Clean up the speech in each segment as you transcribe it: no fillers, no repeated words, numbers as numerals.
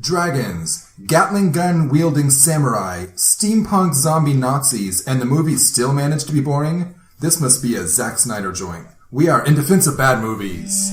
dragons, Gatling gun-wielding samurai, steampunk zombie Nazis, and the movie still managed to be boring? This must be a Zack Snyder joint. We are in defense of bad movies.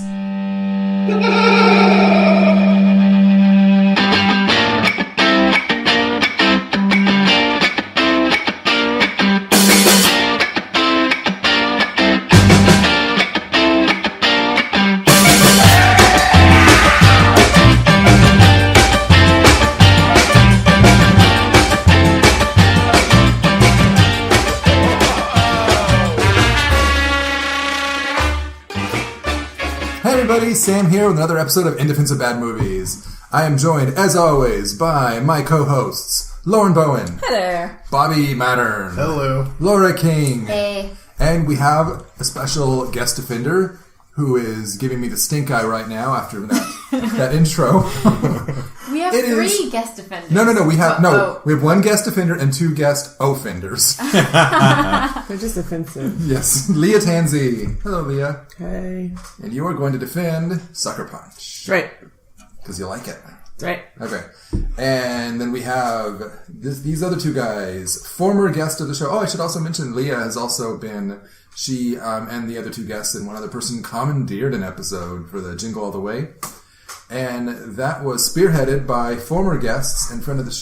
Sam here with another episode of In Defense of Bad Movies. I am joined, as always, by my co-hosts, Lauren Bowen. Hi there. Bobby Mattern. Hello. Laura King. Hey. And we have a special guest defender who is giving me the stink eye right now after that intro. We have three guest defenders. No. We have one guest defender and two guest offenders. They're just offensive. Yes. Leah Tanzy. Hello, Leah. Hey. And you are going to defend Sucker Punch. Right. Because you like it. Right. Okay. And then we have these other two guys, former guest of the show. Oh, I should also mention Leah has also been, she and the other two guests and one other person commandeered an episode for the Jingle All the Way. And that was spearheaded by former guest in front of the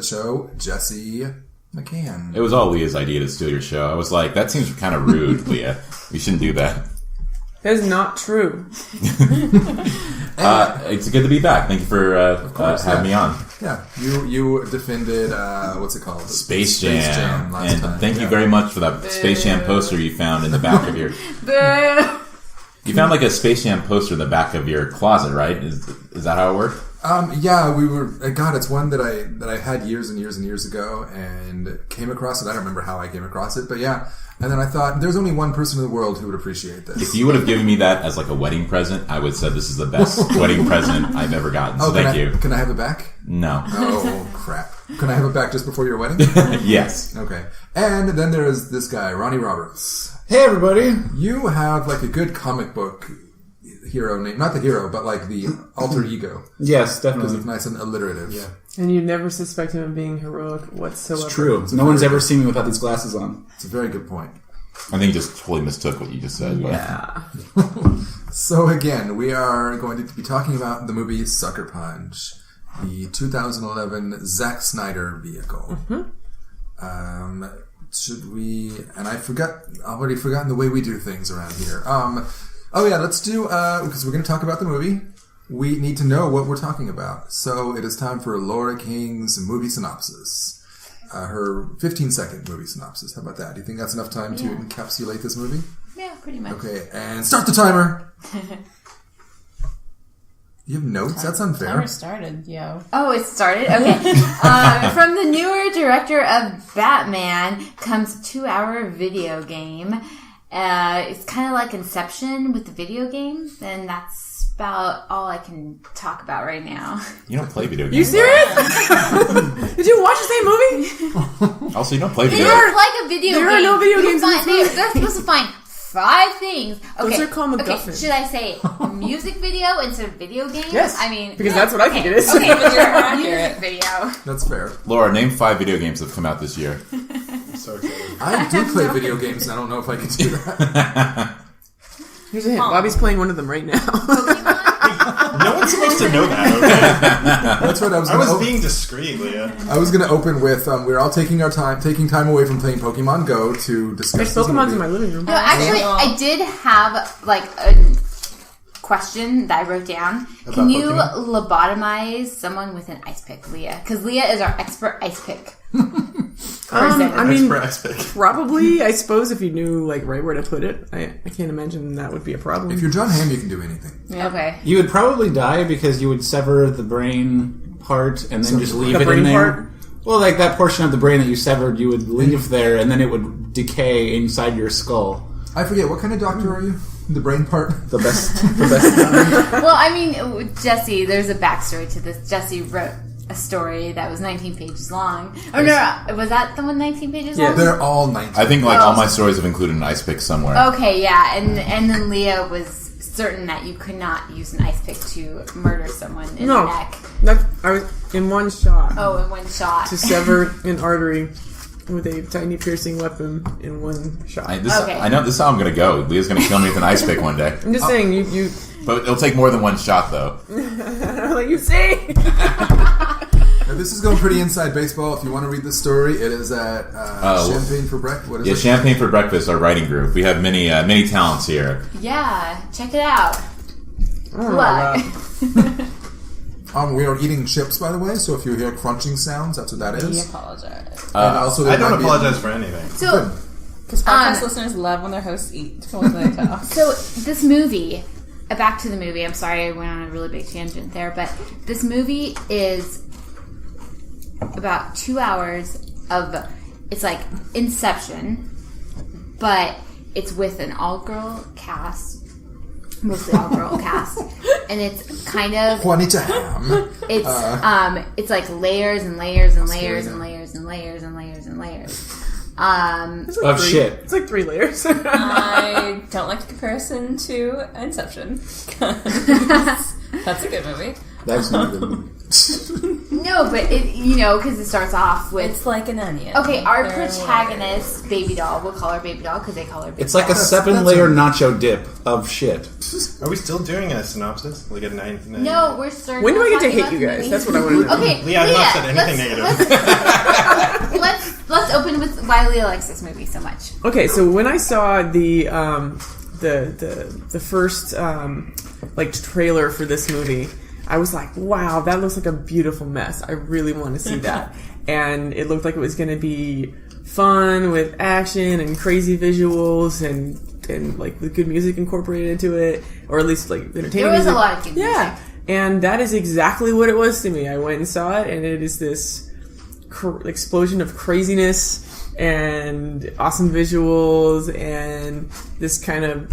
show, Jesse McCann. It was all Leah's idea to steal your show. I was like, that seems kind of rude, Leah. You shouldn't do that. That is not true. It's good to be back. Thank you for having me on. Yeah, you defended, what's it called? Space Jam last time. Thank you very much for that Space Jam poster you found in the back of your... You found like a Space Jam poster in the back of your closet, right? Is that how it worked? Yeah, we were... God, it's one that I had years and years and years ago and came across it. I don't remember how I came across it, but yeah. And then I thought, there's only one person in the world who would appreciate this. If you would have given me that as like a wedding present, I would have said this is the best wedding present I've ever gotten. So thank you. Can I have it back? No. Oh, crap. Can I have it back just before your wedding? Yes. Okay. And then there's this guy, Ronnie Roberts. Hey, everybody. You have like a good comic book hero name. Not the hero, but like the alter ego. Yes, Because definitely. it's nice and alliterative. Yeah. And you never suspect him of being heroic whatsoever. It's true. No one's ever seen me without these glasses on. It's a very good point. I think you just totally mistook what you just said. Yeah. So again, we are going to be talking about the movie Sucker Punch, the 2011 Zack Snyder vehicle. Mm-hmm. Should we... And I've already forgotten the way we do things around here. Let's do... because we're going to talk about the movie. We need to know what we're talking about. So it is time for Laura King's movie synopsis. Her 15-second movie synopsis. How about that? Do you think that's enough time to encapsulate this movie? Yeah, pretty much. Okay, and start the timer! You have notes? That's unfair. Timer started, yo. Oh, it started? Okay. From the newer director of Batman comes a 2-hour video game. It's kind of like Inception with the video games, and that's about all I can talk about right now. You don't play video games. You serious? Did you watch the same movie? Also, you don't play video games. games. It's like a video game. There are no video games in this movie. They're supposed to find 5 things. Okay. Those are called MacGuffins. Okay, should I say music video instead of video games? Yes. I mean... Because that's what I think it is. Okay, but you're music video. That's fair. Laura, name 5 video games that have come out this year. So excited. I do play video games, and I don't know if I can do that. Here's a hint. Bobby's playing one of them right now. Pokemon? No one's supposed to know that, okay? That's what I was I was being discreet, Leah. I was going to open with, we're all taking time away from playing Pokemon Go to discuss There's Pokemon's in my living room. No, actually, I did have, like, a question that I wrote down. Can you lobotomize someone with an ice pick, Leah? Because Leah is our expert ice pick. Ice pick. Probably. I suppose if you knew like right where to put it, I can't imagine that would be a problem. If you're John Hamm, you can do anything. Yeah. Okay. You would probably die because you would sever the brain part and then just leave it in there. Part? Well, like that portion of the brain that you severed, you would leave there and then it would decay inside your skull. I forget, what kind of doctor are you? The brain part? The best. Well, I mean, Jesse, there's a backstory to this. Jesse wrote a story that was 19 pages long. Oh, no, was that the one 19 pages long? They're all 19. I think all my stories have included an ice pick somewhere. Okay, yeah, and then Leah was certain that you could not use an ice pick to murder someone in the neck. I was in one shot. Oh, in one shot. To sever an artery with a tiny piercing weapon in one shot. I know this is how I'm going to go. Leah's going to kill me with an ice pick one day. I'm just saying, you But it'll take more than one shot, though. like you say. Now, this is going pretty inside baseball. If you want to read the story, it is at Champagne for Breakfast. What is it? Champagne for Breakfast, our writing group. We have many talents here. Yeah, check it out. We are eating chips, by the way, so if you hear crunching sounds, that's what that is. We apologize. And also, I don't apologize for anything. So, Because podcast listeners love when their hosts eat when they talk. So this movie, back to the movie. I'm sorry I went on a really big tangent there, but this movie is about 2 hours of, it's like Inception, but it's with an all-girl cast, mostly all-girl cast, and it's kind of Juanita Ham. it's like layers and layers and layers and layers and layers and layers and layers. Of shit. It's like 3 layers. I don't like the comparison to Inception. That's a good movie. That's not a good movie. No, but because it starts off with It's like an onion. okay, our They're protagonist, Baby Doll, we'll call her Baby Doll because they call her Baby It's like Doll. a 7-layer nacho dip of shit. Are we still doing a synopsis? Like a 9? No, we're starting. When do I get to talking hate you about guys? the That's movie. what I want to know. Okay, Leah, I've not said anything negative. Let's open with why Leah likes this movie so much. Okay, so when I saw the first trailer for this movie, I was like, wow, that looks like a beautiful mess. I really want to see that. And it looked like it was going to be fun with action and crazy visuals and like with good music incorporated into it, or at least like entertaining There was music. a lot of good music. Yeah, and that is exactly what it was to me. I went and saw it, and it is this explosion of craziness and awesome visuals and this kind of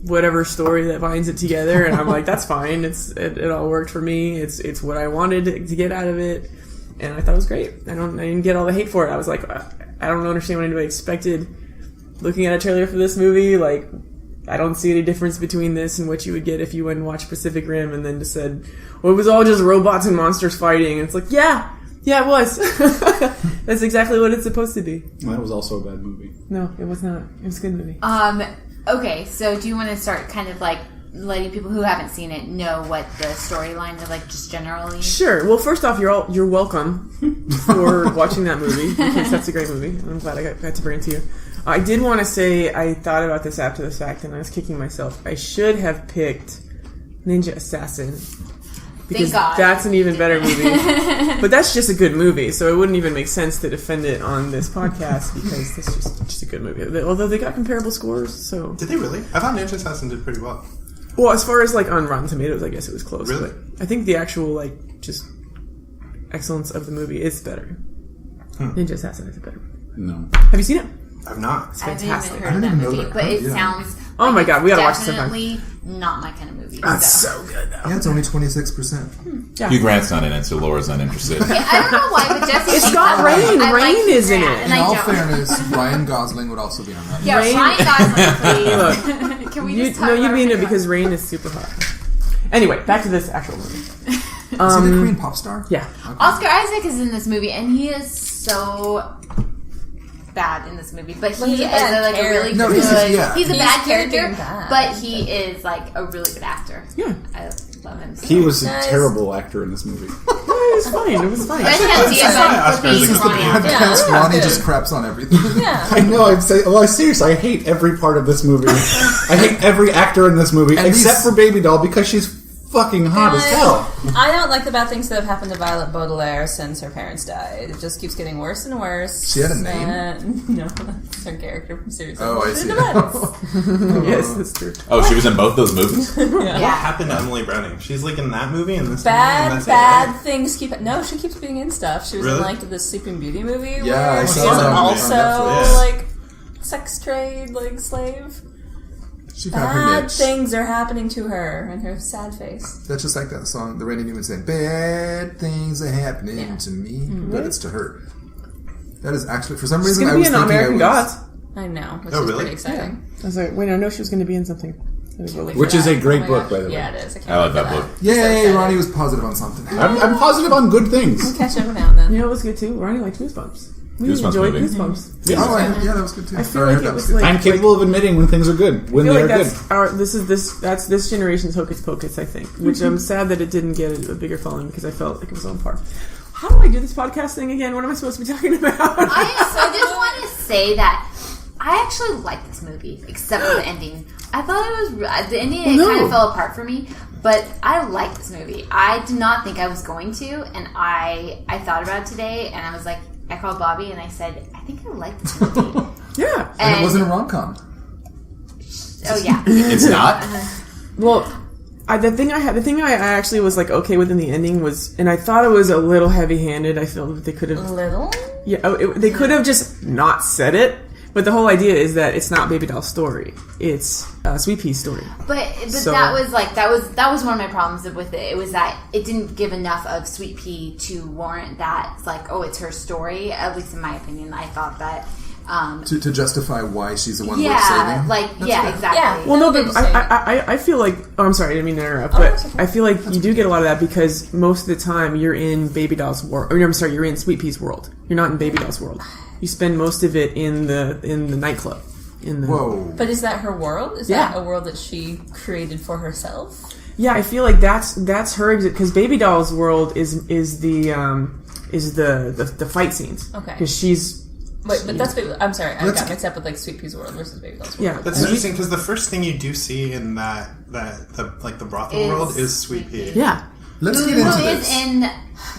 whatever story that binds it together, and I'm like, that's fine. It all worked for me. It's what I wanted to get out of it, and I thought it was great. I didn't get all the hate for it. I was like, I don't understand what anybody expected looking at a trailer for this movie. Like, I don't see any difference between this and what you would get if you went and watched Pacific Rim and then just said, well, it was all just robots and monsters fighting. And it's like, yeah, it was. That's exactly what it's supposed to be. That was also a bad movie. No, it was not. It was a good movie. Okay, so do you want to start kind of like letting people who haven't seen it know what the storyline is like, just generally? Sure. Well, first off, you're welcome for watching that movie, because that's a great movie. I'm glad I got to bring it to you. I did want to say I thought about this after the fact, and I was kicking myself. I should have picked Ninja Assassin, because that's an even better movie. But that's just a good movie, so it wouldn't even make sense to defend it on this podcast, because it's just a good movie. Although they got comparable scores, so... Did they really? I thought Ninja Assassin did pretty well. Well, as far as like on Rotten Tomatoes, I guess it was close. Really? But I think the actual just excellence of the movie is better. Ninja Assassin is better. No. Have you seen it? I've not. I haven't fantastic. even heard of that movie, but it sounds. Oh my god, we gotta watch it sometime. Definitely not my kind of movie. That's so good though. Yeah, it's only 26%. Yeah. Hugh Grant's not in it, so Laura's not interested. Okay, I don't know why, but Jesse. It's got Rain. I Rain like is in Grant, it. and In I all don't. fairness, Ryan Gosling would also be on that. Yeah, Rain- Ryan Gosling, please. Can we just talk you about mean it Rain? because Rain is super hot. Anyway, back to this actual movie. Is he the Korean pop star? Yeah. Oscar Isaac is in this movie, and he is so bad in this movie. But he is like a really No, good. he's a He's a He's bad character character, bad. but he is like a really good actor. Yeah. I love him. So He was a Nice. terrible actor in this movie. It was fine. It was fine. Best idea for being This is the Ronnie. podcast. Yeah, Ronnie good. just craps on everything. Yeah. I know. I'd say. Well, seriously, I hate every part of this movie. I hate every actor in this movie, And except these- for Baby Doll, because she's fucking hot as hell. I don't like the bad things that have happened to Violet Baudelaire since her parents died. It just keeps getting worse and worse. She had a name? No, that's her character from Series Oh, I see. Yes, that's true. Oh, she was in both those movies? What happened to Emily Browning? She's like in that movie and this movie. Bad, And that's bad it. things keep... No, she keeps being in stuff. She was in, Really? like, the Sleeping Beauty movie Yeah, I where saw she was that on also, Netflix. like, sex trade, like, slave. She found her Bad niche. things are happening to her and her sad face. That's just like that song, the Randy Newman saying, "Bad things are happening to me," but it's to her. That is actually, for some She's reason, gonna I be was in thinking American I was. Gods. I know, which Oh, is really? pretty exciting. I was like, wait, I know she was going to be in something. Which is a great book, by the way. Yeah, it is. I like that book. Yay, Ronnie was positive on something. I'm positive on good things. We'll catch up now and then. You know what was good too? Ronnie liked Goosebumps. We Goosebumps enjoyed movie. Goosebumps. Yeah, that was good too. I feel like it was like... I'm capable of admitting when things are good, when I feel they like are good. that's this generation's Hocus Pocus, I think. Which I'm sad that it didn't get a bigger following because I felt like it was on par. How do I do this podcast thing again? What am I supposed to be talking about? I just want to say that I actually like this movie, except for the ending. I thought it was... The ending kind of fell apart for me, but I like this movie. I did not think I was going to, and I thought about it today, and I was like, I called Bobby, and I said, I think I like this movie. Yeah. And it wasn't a rom-com. Oh, yeah. It's not? Well... the thing I actually was like okay with in the ending was, and I thought it was a little heavy-handed. I feel that they could have A little? Yeah, they could have just not said it. But the whole idea is that it's not Baby Doll's story; it's Sweet Pea's story. But So- that was one of my problems with it. It was that it didn't give enough of Sweet Pea to warrant that. It's like, oh, it's her story. At least in my opinion, I thought that. To justify why she's the one worth saving? Exactly. Yeah. Well, no, but I feel like... Oh, I'm sorry, I didn't mean to interrupt. But I feel like you do get a lot of that because most of the time you're in Baby Doll's world. Or, I'm sorry, you're in Sweet Pea's world. You're not in Baby Doll's world. You spend most of it in the nightclub. Whoa. But is that her world? Is that a world that she created for herself? Yeah, I feel like that's her exit because Baby Doll's world is the fight scenes. Okay. Because she's... Wait, but that's... I'm sorry, I got mixed up with like Sweet Pea's world versus Baby Doll's world. Yeah. That's interesting because the first thing you do see in the brothel world is Sweet Pea. Yeah. Let's get into this. Who is in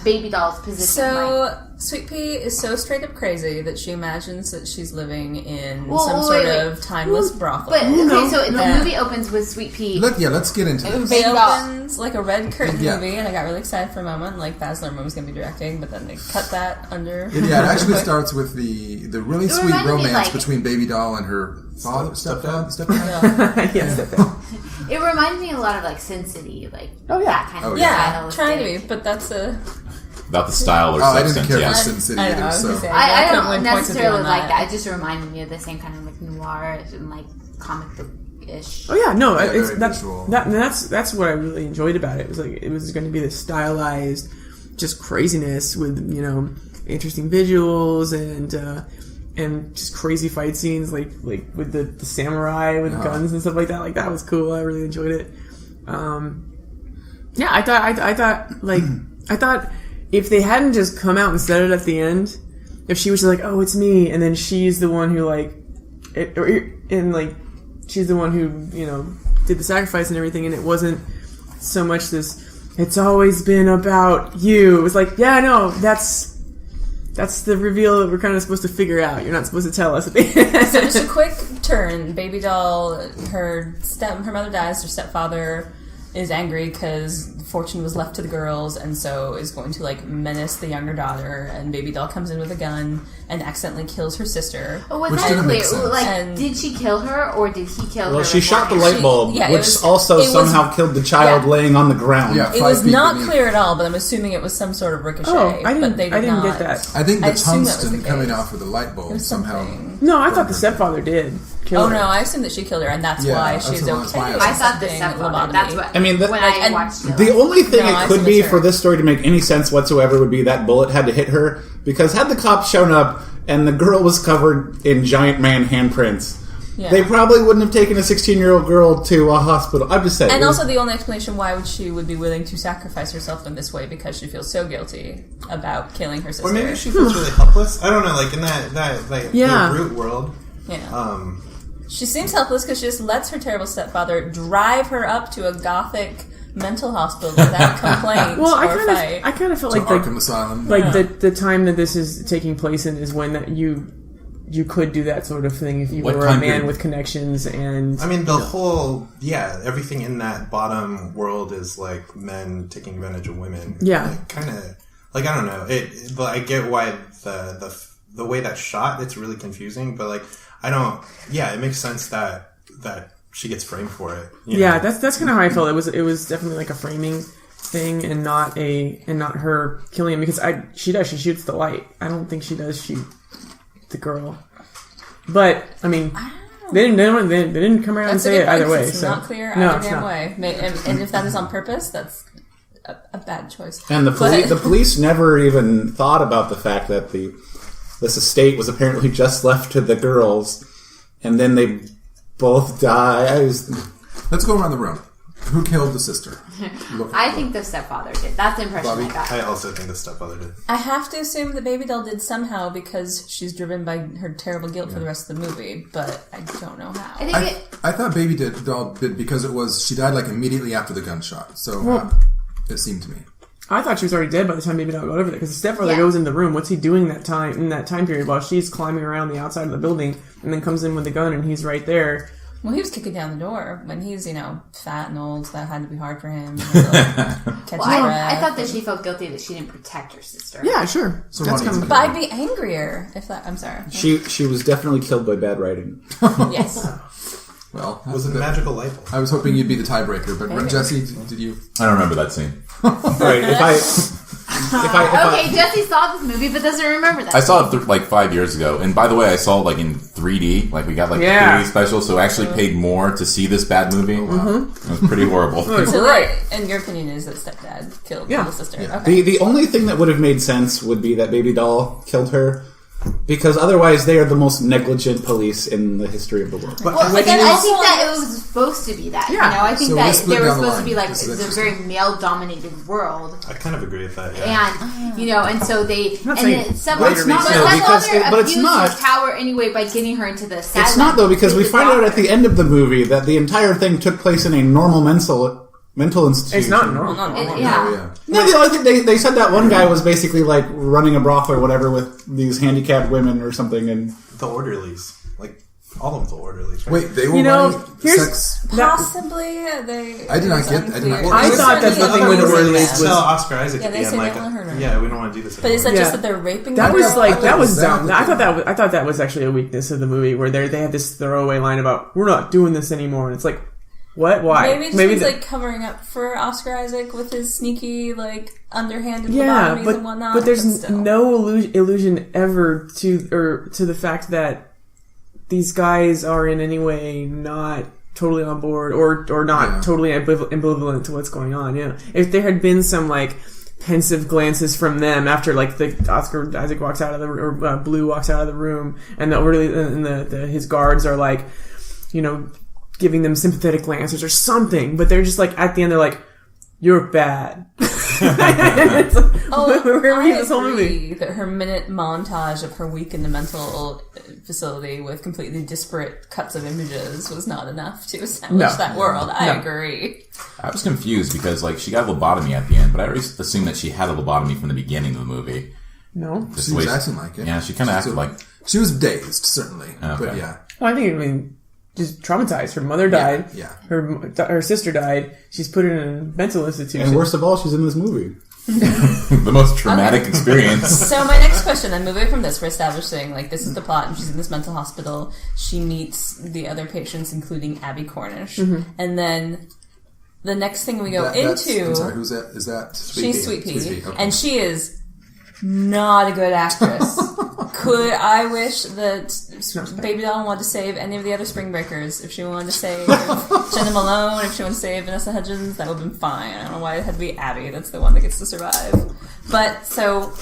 Baby Doll's position? So, Sweet Pea is so straight up crazy that she imagines that she's living in some sort of timeless brothel. But, okay, so the movie opens with Sweet Pea. Let's get into this. It opens like a red curtain Yeah. movie, and I got really excited for a moment, like Baz Luhrmann was going to be directing, but then they cut that under... Yeah, it actually starts with the really sweet reminded me, romance like- between Baby Doll and her stepdad. Yes. It reminds me a lot of like Sin City, like that kind of Yeah, stylistic. trying to be, but that's a... About the style or I substance, didn't care yeah. for Sin City I know, I either, was so... gonna say. I couldn't don't win points with you necessarily on like that. that. It just reminded me of the same kind of like noir and like comic book-ish. Oh yeah, no, Yeah, it's very that, visual. that's what I really enjoyed about it. It was like it was going to be this stylized, just craziness with interesting visuals and just crazy fight scenes like with the samurai with guns and stuff like that. Like that was cool. I really enjoyed it. Yeah, I thought if they hadn't just come out and said it at the end, if she was just like, oh, it's me, and then she's the one who she's the one who, did the sacrifice and everything, and it wasn't so much this, it's always been about you. It was like, yeah, no, that's the reveal that we're kind of supposed to figure out. You're not supposed to tell us. So just a quick turn. Baby Doll, her mother dies, her stepfather is angry because fortune was left to the girls, and so is going to menace the younger daughter, and Baby Doll comes in with a gun and accidentally kills her sister. Oh, was Which that didn't clear? make sense. Did she kill her or did he kill her? Well, she shot the light bulb, Yeah, it which was- also it was- somehow killed the child yeah. laying on the ground. Yeah. It 5 was feet not beneath. clear at all, but I'm assuming it was some sort of ricochet. Oh, I but they didn't not. get that. I think I the assume that was tungsten the coming case. off of the light bulb was somehow... something. No, I thought the stepfather did kill Oh her. no, I assume that she killed her, and that's Yeah, why that's she's what okay. I with I thought the being stepfather. That's lobotomy. what. I mean, when I watched it. The only thing No, I it could see be the for turn. this story to make any sense whatsoever would be that bullet had to hit her, because had the cops shown up and the girl was covered in giant man handprints, Yeah. they probably wouldn't have taken a 16-year-old girl to a hospital. I'm just saying. And also, the only explanation why she would be willing to sacrifice herself in this way because she feels so guilty about killing her sister. Or maybe she feels really helpless. I don't know, in that Yeah. the root world. Yeah. She seems helpless because she just lets her terrible stepfather drive her up to a gothic mental hospital without complaint Well, or fight. I kind of felt To like Arkham Asylum. the time that this is taking place in is when that you could do that sort of thing if you What were a time man period? with connections and I mean, the whole, everything in that bottom world is men taking advantage of women. Yeah. Kind of, I don't know. But I get why the way that's shot, it's really confusing, but I don't, it makes sense that she gets framed for it. you yeah, know? that's kind of how I felt. It was definitely like a framing thing and not her killing him because she shoots the light. I don't think she does shoot the girl, but I mean, I don't They didn't come around and say it either way. It's so. not clear either damn way. And if that is on purpose, that's a bad choice. And the police never even thought about the fact that this estate was apparently just left to the girls, and then they both die. Let's go around the room. Who killed the sister? I think the stepfather did. That's the impression I got. I also think the stepfather did. I have to assume that Baby Doll did somehow because she's driven by her terrible guilt for the rest of the movie, but I don't know how. I thought Baby Doll did because she died like immediately after the gunshot. So it seemed to me. I thought she was already dead by the time Baby Doll got over there because the stepfather goes in the room. What's he doing in that time period while she's climbing around the outside of the building and then comes in with the gun and he's right there. Well, he was kicking down the door when he's, fat and old, so that had to be hard for him. I thought that she felt guilty that she didn't protect her sister. Yeah, sure. So that's kind of. But I'd be angrier if that. I'm sorry. She was definitely killed by bad writing. Yes. Well, it was a magical light bulb. I was hoping you'd be the tiebreaker, but Jesse, did you? I don't remember that scene. Right. Okay, Jesse saw this movie but doesn't remember that. I saw it like 5 years ago, and by the way, I saw it in 3D. We got the 3D special, so I actually paid more to see this bad movie. Oh, wow. It was pretty horrible. So, and your opinion is that stepdad killed the sister. Yeah. Okay. The only thing that would have made sense would be that Baby Doll killed her. Because otherwise, they are the most negligent police in the history of the world. But I think that it was supposed to be that. Yeah. I think that they were supposed to be This it's a very male-dominated world. I kind of agree with that. Yeah. And and so they but it's not her power anyway by getting her into the satellite. It's not though because we find out at the end of the movie that the entire thing took place in a normal mental institution. It's not normal. No, the only thing they said that one guy was basically running a brothel or whatever with these handicapped women or something, and the orderlies, all of them, the orderlies. Right? Wait, they were running sex. Possibly they. I did not get. I thought that the thing with the orderlies was Oscar Isaac. Yeah, they say they want her. Yeah, we don't want to do this. But is that just that they're raping? That was that was dumb. I Exactly. thought that was actually a weakness of the movie where they had this throwaway line about we're not doing this anymore, and it's like. What? Why? Maybe it's covering up for Oscar Isaac with his sneaky, underhanded lobotomies and whatnot. But there's no illusion ever to the fact that these guys are in any way not totally on board or not totally ambivalent to what's going on. Yeah. If there had been some pensive glances from them after the Oscar Isaac walks out of the or Blue walks out of the room and his guards are giving them sympathetic glances or something, but they're just at the end they're like, "You're bad." Where were you this whole movie? That her minute montage of her week in the mental facility with completely disparate cuts of images was not enough to establish that world. I agree. I was confused because she got a lobotomy at the end, but I always assumed that she had a lobotomy from the beginning of the movie. No, She was acting like it. Yeah, she kind of acted like she was dazed, certainly. Okay. But yeah. well, I think just traumatized. Her mother died. Yeah. Her sister died. She's put in a mental institution. And worst of all, she's in this movie. the most traumatic experience. So my next question, then, moving from this, we're establishing this is the plot, and she's in this mental hospital. She meets the other patients, including Abby Cornish, and then the next thing we go into. I'm sorry, who's that? Is that she's Sweet Pea, okay. and she is not a good actress. I wish that Baby Doll wanted to save any of the other Spring Breakers. If she wanted to save Jenna Malone, if she wanted to save Vanessa Hudgens, that would have been fine. I don't know why it had to be Abby. That's the one that gets to survive. But, so,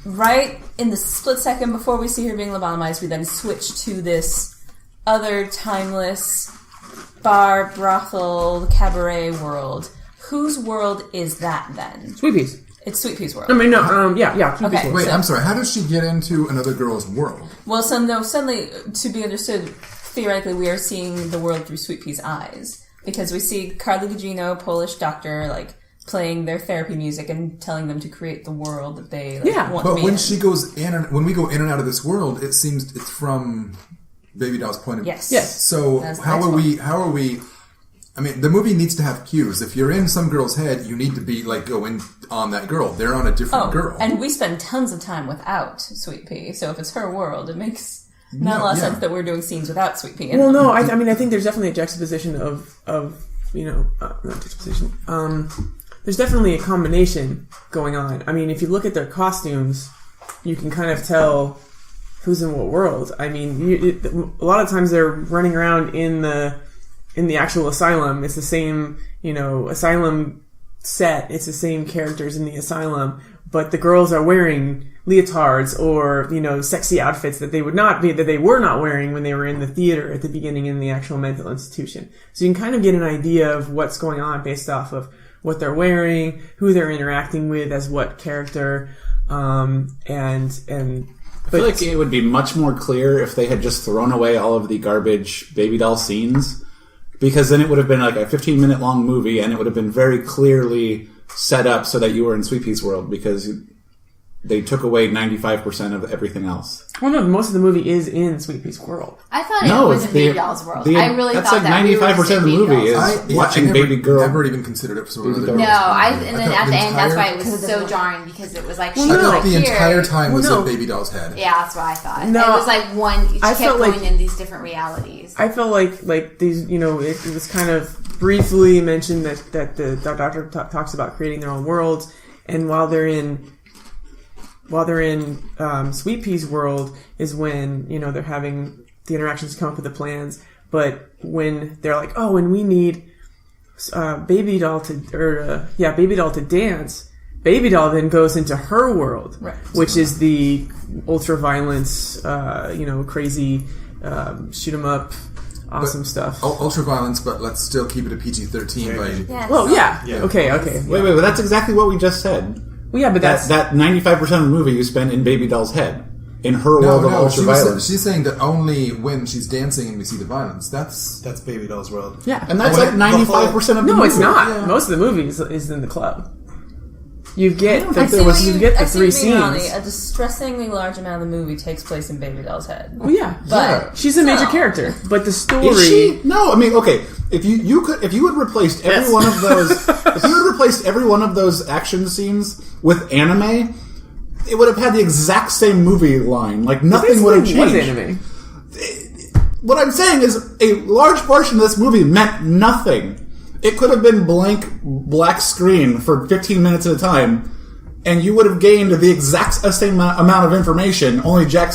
right in the split second before we see her being lobotomized, we then switch to this other timeless bar, brothel, cabaret world. Whose world is that, then? Sweet Peas. It's Sweet Pea's world. I mean, no, yeah. Sweet Pea's world. Wait, I'm sorry. How does she get into another girl's world? Well, suddenly, to be understood, theoretically, we are seeing the world through Sweet Pea's eyes. Because we see Carly Gugino, Polish doctor, playing their therapy music and telling them to create the world that they want to be when in. she goes in, when we go in and out of this world, it seems it's from Baby Doll's point of view. Yes. So how are we? I mean, the movie needs to have cues. If you're in some girl's head, you need to be going on that girl. They're on a different girl. And we spend tons of time without Sweet Pea, so if it's her world, it makes not a lot of sense that we're doing scenes without Sweet Pea. Well, no, I mean, I think there's definitely a juxtaposition not juxtaposition. There's definitely a combination going on. I mean, if you look at their costumes, you can kind of tell who's in what world. I mean, a lot of times they're running around in the actual asylum. It's the same, asylum set. It's the same characters in the asylum, but the girls are wearing leotards or, sexy outfits that they were not wearing when they were in the theater at the beginning in the actual mental institution. So you can kind of get an idea of what's going on based off of what they're wearing, who they're interacting with as what character, I feel like it would be much more clear if they had just thrown away all of the garbage baby doll scenes, because then it would have been like a 15-minute long movie, and it would have been very clearly set up so that you were in Sweet Pea's world, because they took away 95% of everything else. Well, no, most of the movie is in Sweet Pea's world. I thought it was in Baby Doll's world. I really thought that that's like 95% of the movie is watching baby girl. I never even considered it. And then at the end, that's why it was so jarring, because it was like she was like the entire time was in Baby Doll's head. Yeah, that's what I thought. No, it was like she kept going in these different realities. I felt like these, it was kind of briefly mentioned that the doctor talks about creating their own worlds, and while they're in Sweet Pea's world is when, they're having the interactions come up with the plans. But when they're like, oh, and we need Baby Doll to dance, Baby Doll then goes into her world, right, which is the ultra-violence, crazy, shoot 'em up, awesome stuff. Ultra-violence, but let's still keep it a PG-13. Yes. Well, yeah. Okay. Wait, but that's exactly what we just said. Well, yeah, but that 95% of the movie you spend in Baby Doll's head, in her world of ultra-violence. She's saying that only when she's dancing and we see the violence. That's Baby Doll's world. Yeah, and that's like 95% of the movie. No, it's not. Yeah. Most of the movie is in the club. You get the three scenes. A distressingly large amount of the movie takes place in Baby Doll's head. Well, yeah, but she's a major character. But the story, is she? No, I mean, okay. If you had replaced every one of those, if you had replaced every one of those action scenes with anime, it would have had the exact same movie line. Like nothing would have changed. Anime. What I'm saying is, a large portion of this movie meant nothing. It could have been blank black screen for 15 minutes at a time, and you would have gained the exact same amount of information, only Zack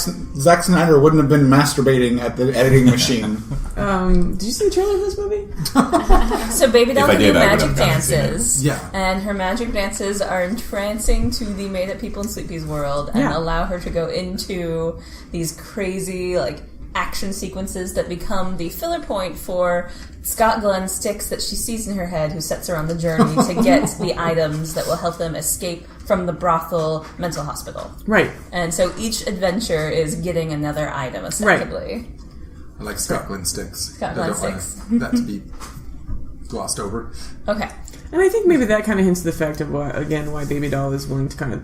Snyder wouldn't have been masturbating at the editing machine. Did you see the trailer of this movie? So Baby Doll can do magic dances. Yeah. And her magic dances are entrancing to the made-up people in Sweet Pea's world and allow her to go into these crazy, action sequences that become the filler point for Scott Glenn's sticks that she sees in her head, who sets her on the journey to get the items that will help them escape from the brothel mental hospital. Right. And so each adventure is getting another item, ostensibly. Right. I like Scott Glenn sticks. Scott Glenn sticks. That to be glossed over. Okay. And I think maybe that kind of hints to the fact of why Baby Doll is willing to kind of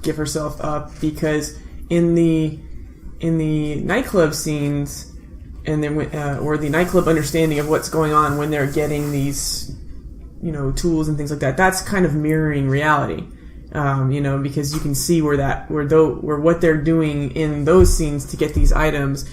give herself up, because in the nightclub scenes, and then or the nightclub understanding of what's going on when they're getting these, tools and things like that, that's kind of mirroring reality. Because you can see where what they're doing in those scenes to get these items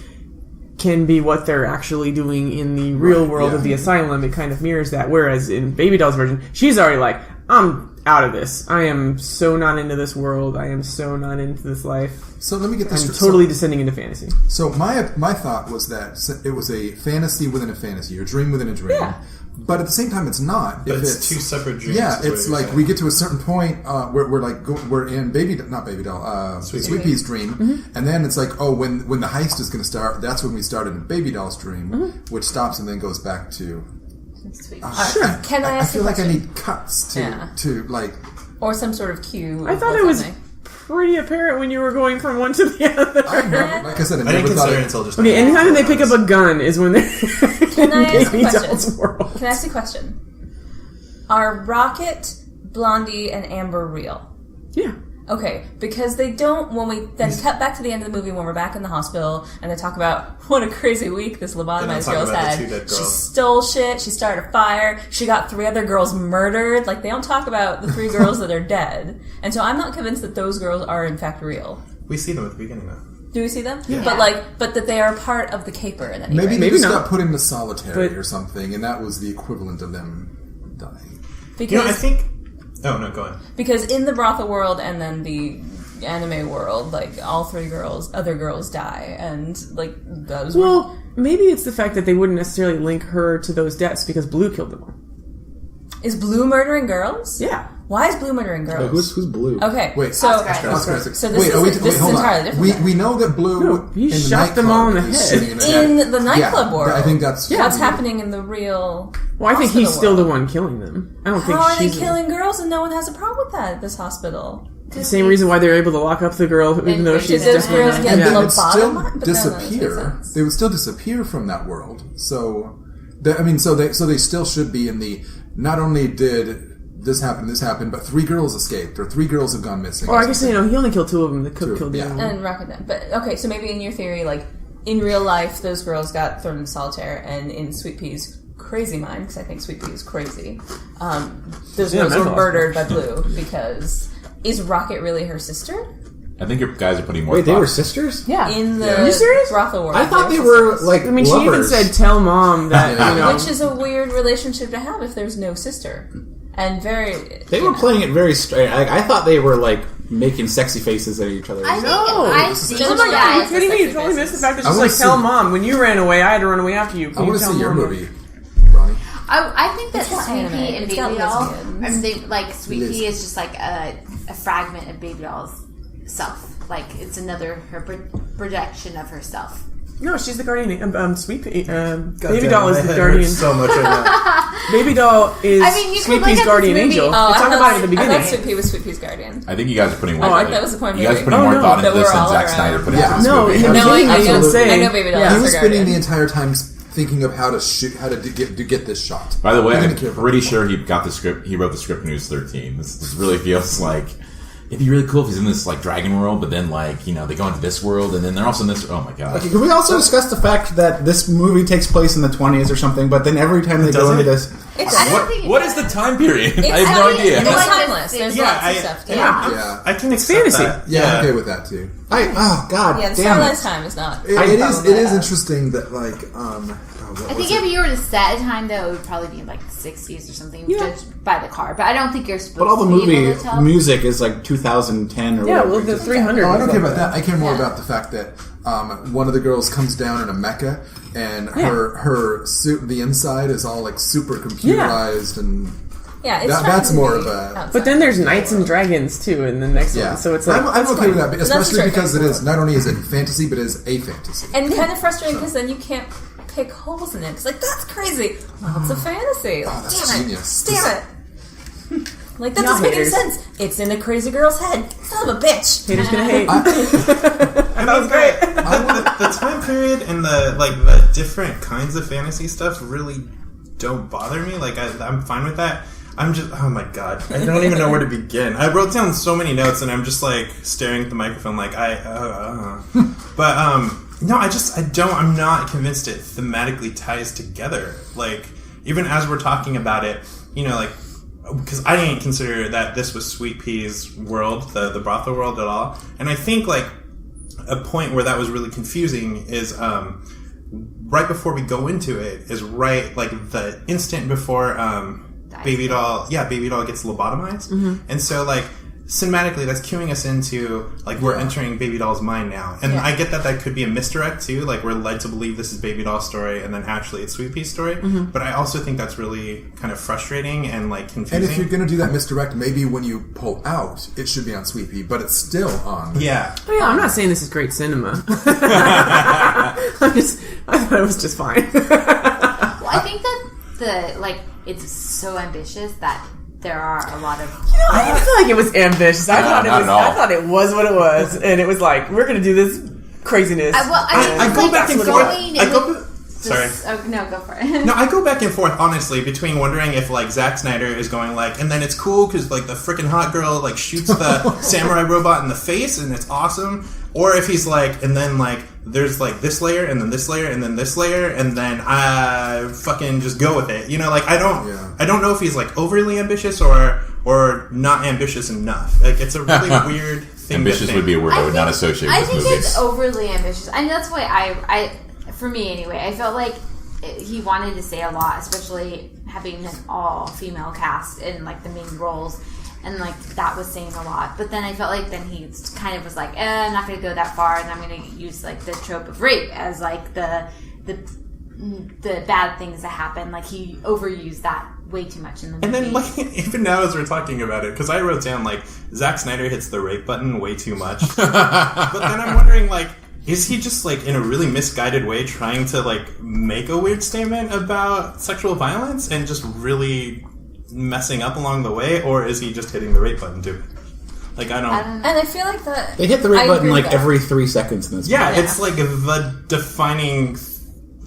can be what they're actually doing in the real world of the asylum. It kind of mirrors that. Whereas in Baby Doll's version, she's already like, I'm out of this. I am so not into this world. I am so not into this life. So let me get this. I'm totally descending into fantasy. So my thought was that it was a fantasy within a fantasy, or dream within a dream. Yeah. But at the same time, it's not. But it's two separate dreams. Yeah, it's like we get to a certain point where we're in Sweet Pea's dream, and then it's like, oh, when the heist is going to start, that's when we started in Baby Doll's dream, which stops and then goes back to. Sure. Can I ask I feel like I need cuts to like, or some sort of cue. I thought it was pretty apparent when you were going from one to the other. Like I said, I didn't consider it until just. Okay, anytime they pick up a gun is when they're. Can I ask a question? Can I ask a question? Are Rocket, Blondie, and Amber real? Yeah. Okay, because they don't, when we then cut back to the end of the movie when we're back in the hospital and they talk about what a crazy week this lobotomized girl's had. She stole shit, she started a fire, she got 3 other girls murdered. Like, they don't talk about the 3 girls that are dead. And so I'm not convinced that those girls are in fact real. We see them at the beginning though. Do we see them? Yeah. But that they are part of the caper in any way. Maybe they just got put into solitary or something, and that was the equivalent of them dying. Because I think... Oh, no, go ahead. Because in the brothel world and then the anime world, like all other girls die, and like those. Well, maybe it's the fact that they wouldn't necessarily link her to those deaths because Blue killed them all. Is Blue murdering girls? Yeah. Why is Blue murdering girls? Who's Blue? Okay, Wait, so Oscar Isaac. So this is hold on. entirely different. We know that Blue No, he in the shot them all in the nightclub head. is in the nightclub world. I think that's what's happening in the real. Well, I think he's hospital still the world. one killing them. I don't think How are they she's killing girls and no one has a problem with that at this hospital? the same reason why they're able to lock up the girl, even though she's those definitely girls not. get and they Yeah. would still But no, that makes disappear. sense. They would still disappear from that world. So, so they still should be in the. Not only did this happen, but 3 girls escaped, or 3 girls have gone missing. Or I guess he only killed 2 of them. The cook killed the yeah. other one. And Rocket Man. But okay, so maybe in your theory, like in real life, those girls got thrown into solitaire, and in Sweet Pea's crazy mind, because I think Sweet Pea is crazy, those girls were murdered by Blue because is Rocket really her sister? I think your guys are putting more. Wait, they thought- were sisters? Yeah. In the Yeah. Are you serious? brothel world, I thought they were were sisters. like I mean, she even lovers. said, "Tell mom that Yeah. you know." Which is a weird relationship to have if there's no sister. And They were playing it very straight. I thought they were like making sexy faces at each other. I think No. I think Oh my God, that. Are you kidding me? You totally missed the fact that I she's wanna like, "Tell see- mom when you ran away, I had to run away after you." I want to tell see your Mom?" movie, Ronnie. I think that It's got Sweet anime. Pea and It's Baby got Doll, lesbians. I mean, they, like Sweet Liz. Pea is just like a fragment of Baby Doll's self. Like it's another her projection of herself. No, she's the guardian. Sweet Pea. God Baby damn, Doll my is the head guardian. hurts so much right now. Baby Doll is I mean, you Sweet could look Pea's at guardian this movie- angel. Oh, They talk about it at the I beginning. thought Sweet Pea was Sweet Pea's guardian. I think you guys are putting more. Oh, that was the point of You guys are movie. putting more Oh, no. thought into That this we're than all Zack around. Snyder put into Yeah. this No, movie. in the No, beginning I they know- don't say. I know Baby Doll Yeah. He is was her spending the guardian. entire time thinking of how to shoot, how to get this shot. By the way, He I'm didn't care about pretty it. sure he got the script. He wrote the script when he was 13. This really feels like it'd be really cool if he's in this like dragon world, but then like they go into this world, and then they're also in this. Oh my god! Okay, can we also discuss the fact that this movie takes place in the 20s or something, but then every time they go Doesn't into it? this... It's, I don't think What is the time period? I have I no mean, idea. It's Like timeless. this- There's Yeah, lots I- of stuff. To Yeah. Yeah, I can It's accept fantasy. that. yeah, I'm okay with that too. oh, God Yeah, the damn Starlight's it. time is not. It I'm is. fine with It is that. interesting that like I think if you were to set a time, though, it would probably be like the 60s or something, judged by the car. But I don't think you're supposed But all the to be able movie to tell. music is like 2010 or Yeah, whatever. well, the 300. Oh, I don't was care like about that. I care more Yeah. about the fact that one of the girls comes down in a mecha, and her suit, the inside is all like super computerized, and Yeah, it's that's trying to more be of a. outside. But then there's knights and dragons too in the next Yeah, one, so it's like I'm okay with that, but that's especially true. because it is not only is it fantasy, but it is a fantasy. And kind of frustrating because then you can't pick holes in it. It's like, that's crazy. Well, it's a fantasy. Like, Oh, that's damn genius. it. Damn it. Like, that Y'all doesn't make any haters. sense. It's in a crazy girl's head. Son of a bitch. haters gonna hate. That was great. The time period and the different kinds of fantasy stuff really don't bother me. Like I'm fine with that. I'm just, oh my god, I don't even know where to begin. I wrote down so many notes and I'm just like staring at the microphone like but no, I'm not convinced it thematically ties together. Like even as we're talking about it, like because I didn't consider that this was Sweet Pea's world, the brothel world at all, and I think like a point where that was really confusing is right before we go into it is right like the instant before Baby Doll gets lobotomized, and so like cinematically that's cueing us into like we're entering Baby Doll's mind now, and I get that could be a misdirect too, like we're led to believe this is Baby Doll's story and then actually it's Sweet Pea's story, but I also think that's really kind of frustrating and like confusing. And if you're going to do that misdirect, maybe when you pull out, it should be on Sweet Pea, but it's still on. yeah. Oh, yeah, I'm not saying this is great cinema. I thought it was just fine. Well, I think that it's so ambitious that there are a lot of. I didn't feel like it was ambitious. I thought it not was. at all. I thought it was what it was, and it was like we're gonna do this craziness. I go back and forth. Sorry. Oh, no, go for it. No, I go back and forth, honestly, between wondering if, like, Zack Snyder is going, like, and then it's cool because, like, the freaking hot girl, like, shoots the samurai robot in the face and it's awesome. Or if he's like, and then, like, there's, like, this layer and then this layer and then this layer and then I fucking just go with it. Like, I don't know if he's, like, overly ambitious or not ambitious enough. Like, it's a really weird thing Ambitious to think. would be a word I would not associate I with think movies. it's overly ambitious. I mean, that's why I, for me anyway, I felt like he wanted to say a lot, especially having an all-female cast in like the main roles. and like that was saying a lot. But then I felt like then he kind of was like, I'm not going to go that far, and I'm going to use like the trope of rape as like the bad things that happen. Like he overused that way too much in the movie. And then, like, even now as we're talking about it, because I wrote down, like, Zack Snyder hits the rape button way too much. But then I'm wondering, like, is he just, like, in a really misguided way trying to, like, make a weird statement about sexual violence and just really messing up along the way? Or is he just hitting the rape button too? Like, I don't And I feel like that... They hit the rape button, like, every 3 seconds in this movie. Yeah, it's, like, the defining...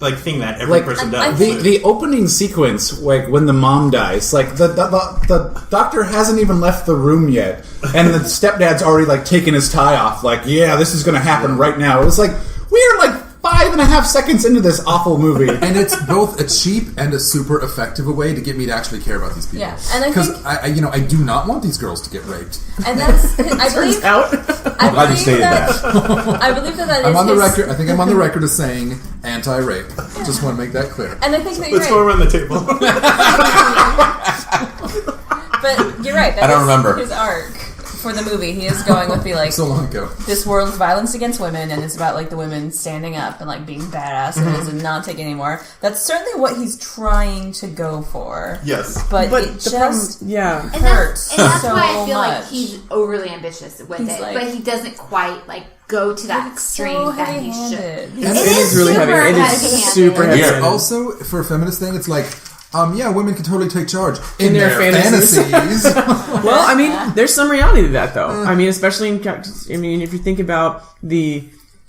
like thing that every person does. The opening sequence, like when the mom dies, like the doctor hasn't even left the room yet, and the stepdad's already like taking his tie off. Like, yeah, this is going to happen right now. It was like we are like 5.5 seconds into this awful movie, and it's both a cheap and a super effective way to get me to actually care about these people. Yeah, and because I do not want these girls to get raped. And that's I believe. I'm glad you stated that. I believe that I'm is on the his, record. I think I'm on the record as saying anti-rape. Just want to make that clear. And I think that you're Let's right. go around the table. But you're right. That I don't is remember. his arc for the movie. He is going with the like So long ago. this world's violence against women, and it's about like the women standing up and like being badasses and not taking anymore. That's certainly what he's trying to go for. Yes. But it the just problem, yeah. And hurts that's so why I feel much. like he's overly ambitious with He's it, like- but he doesn't quite like go to that It's extreme so that he should. heavy-handed. And It is really heavy. It is super heavy. It's also, for a feminist thing, it's like, yeah, women can totally take charge in their their fantasies. fantasies. Well, I mean, there's some reality to that, though. I mean, especially if you think about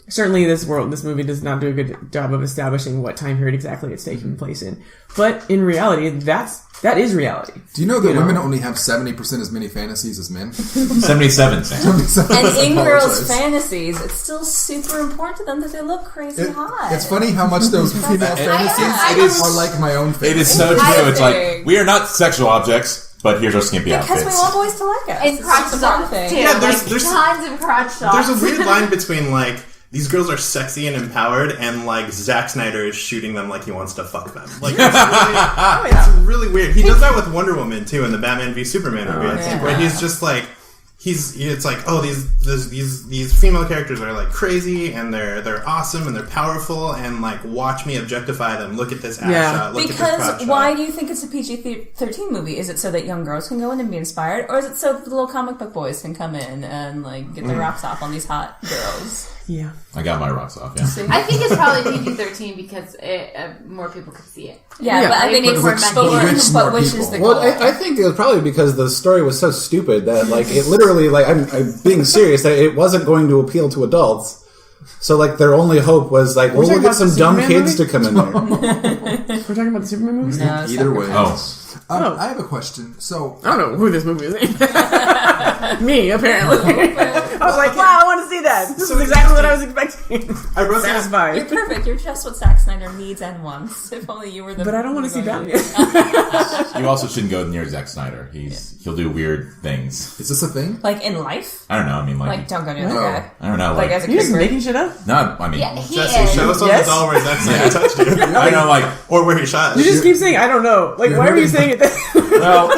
certainly this movie does not do a good job of establishing what time period exactly it's taking place in. But in reality, that is reality. Do you know that women only have 70% as many fantasies as men? 77 cents. And in I girls' apologize. fantasies, it's still super important to them that they look crazy hot. It's funny how much those female fantasies are like my own fantasies. It is so true. It's like, we are not sexual objects, but here's our skimpy because outfits. we want boys to like us. And crotch It's a fun shots too. Yeah, Like, there's tons of crotch shots. There's a weird line between like these girls are sexy and empowered, and like Zack Snyder is shooting them like he wants to fuck them. Like it's really weird. He does that with Wonder Woman too in the Batman v Superman movie, where he's just like it's like, oh, these female characters are like crazy and they're awesome and they're powerful and like watch me objectify them. Look at this ass shot. Look at this crotch Because shot. why do you think it's a PG-13 movie? Is it so that young girls can go in and be inspired, or is it so that the little comic book boys can come in and like get their rocks off on these hot girls? Yeah. I got my rocks off, yeah. See? I think it's probably PG-13 because more people could see it. Yeah, but I think it's Which is the goal? Well, I think it was probably because the story was so stupid that, like, it literally, like, I'm being serious, that it wasn't going to appeal to adults. So, like, their only hope was, like, we'll get some dumb kids to come in there. We're talking about the Superman movies? No, Either way. Oh. I have a question. So, I don't know who this movie is. Me, apparently. I was like, wow, I want to see that. This is exactly what I was expecting. I wrote down. You're Satisfied. perfect. You're just what Zack Snyder needs and wants. If only you were the. But I don't want to see Batman. You also shouldn't go near Zack Snyder. He'll do weird things. is this a thing? Like in life, I don't know. I mean, like don't go near that guy. I don't know. Like as a You're just creeper. making shit up? no, I mean, Yeah, he Jesse, is. show us on Yes? the doll where Zack Snyder touched you. I don't know, like, Or where he shot. You just keep saying, I don't know. Like, why are you saying it well,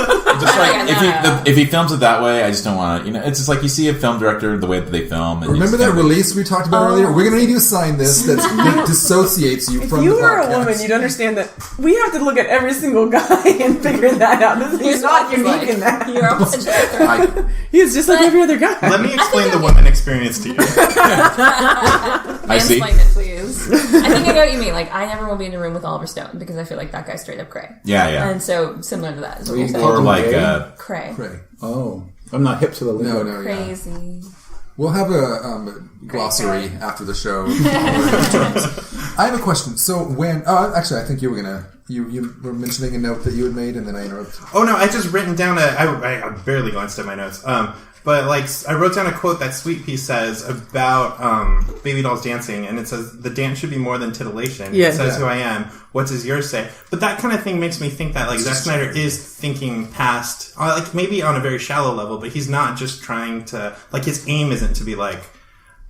just like, No. if he films it that way, I just don't want to, it's just like you see a film director, the way that they film. And Remember that release we talked about earlier? We're going to need you to sign this that dissociates you If from you the were a podcast. woman, you'd understand that we have to look at every single guy and figure that out. He's not unique in that. You're a He's just like every other guy. Let me explain the woman experience to you. I see. Explain it, please. I think I know what you mean. Like, I never will be in a room with Oliver Stone because I feel like that guy's straight up cray. Yeah. And so, similar to that is what you're Or saying. Or like, Cray. Right. Oh, I'm not hip to the lingo. No, yeah. Crazy. We'll have a glossary after the show. I have a question. So when... actually, I think you were going to... You were mentioning a note that you had made, and then I interrupted. Oh no, I just written down I barely glanced at my notes. But like I wrote down a quote that Sweet Pea says about baby dolls dancing, and it says the dance should be more than titillation. Yeah. It says who I am. What does yours say? But that kind of thing makes me think that like Zack Snyder is thinking past, like maybe on a very shallow level, but he's not just trying to like his aim isn't to be like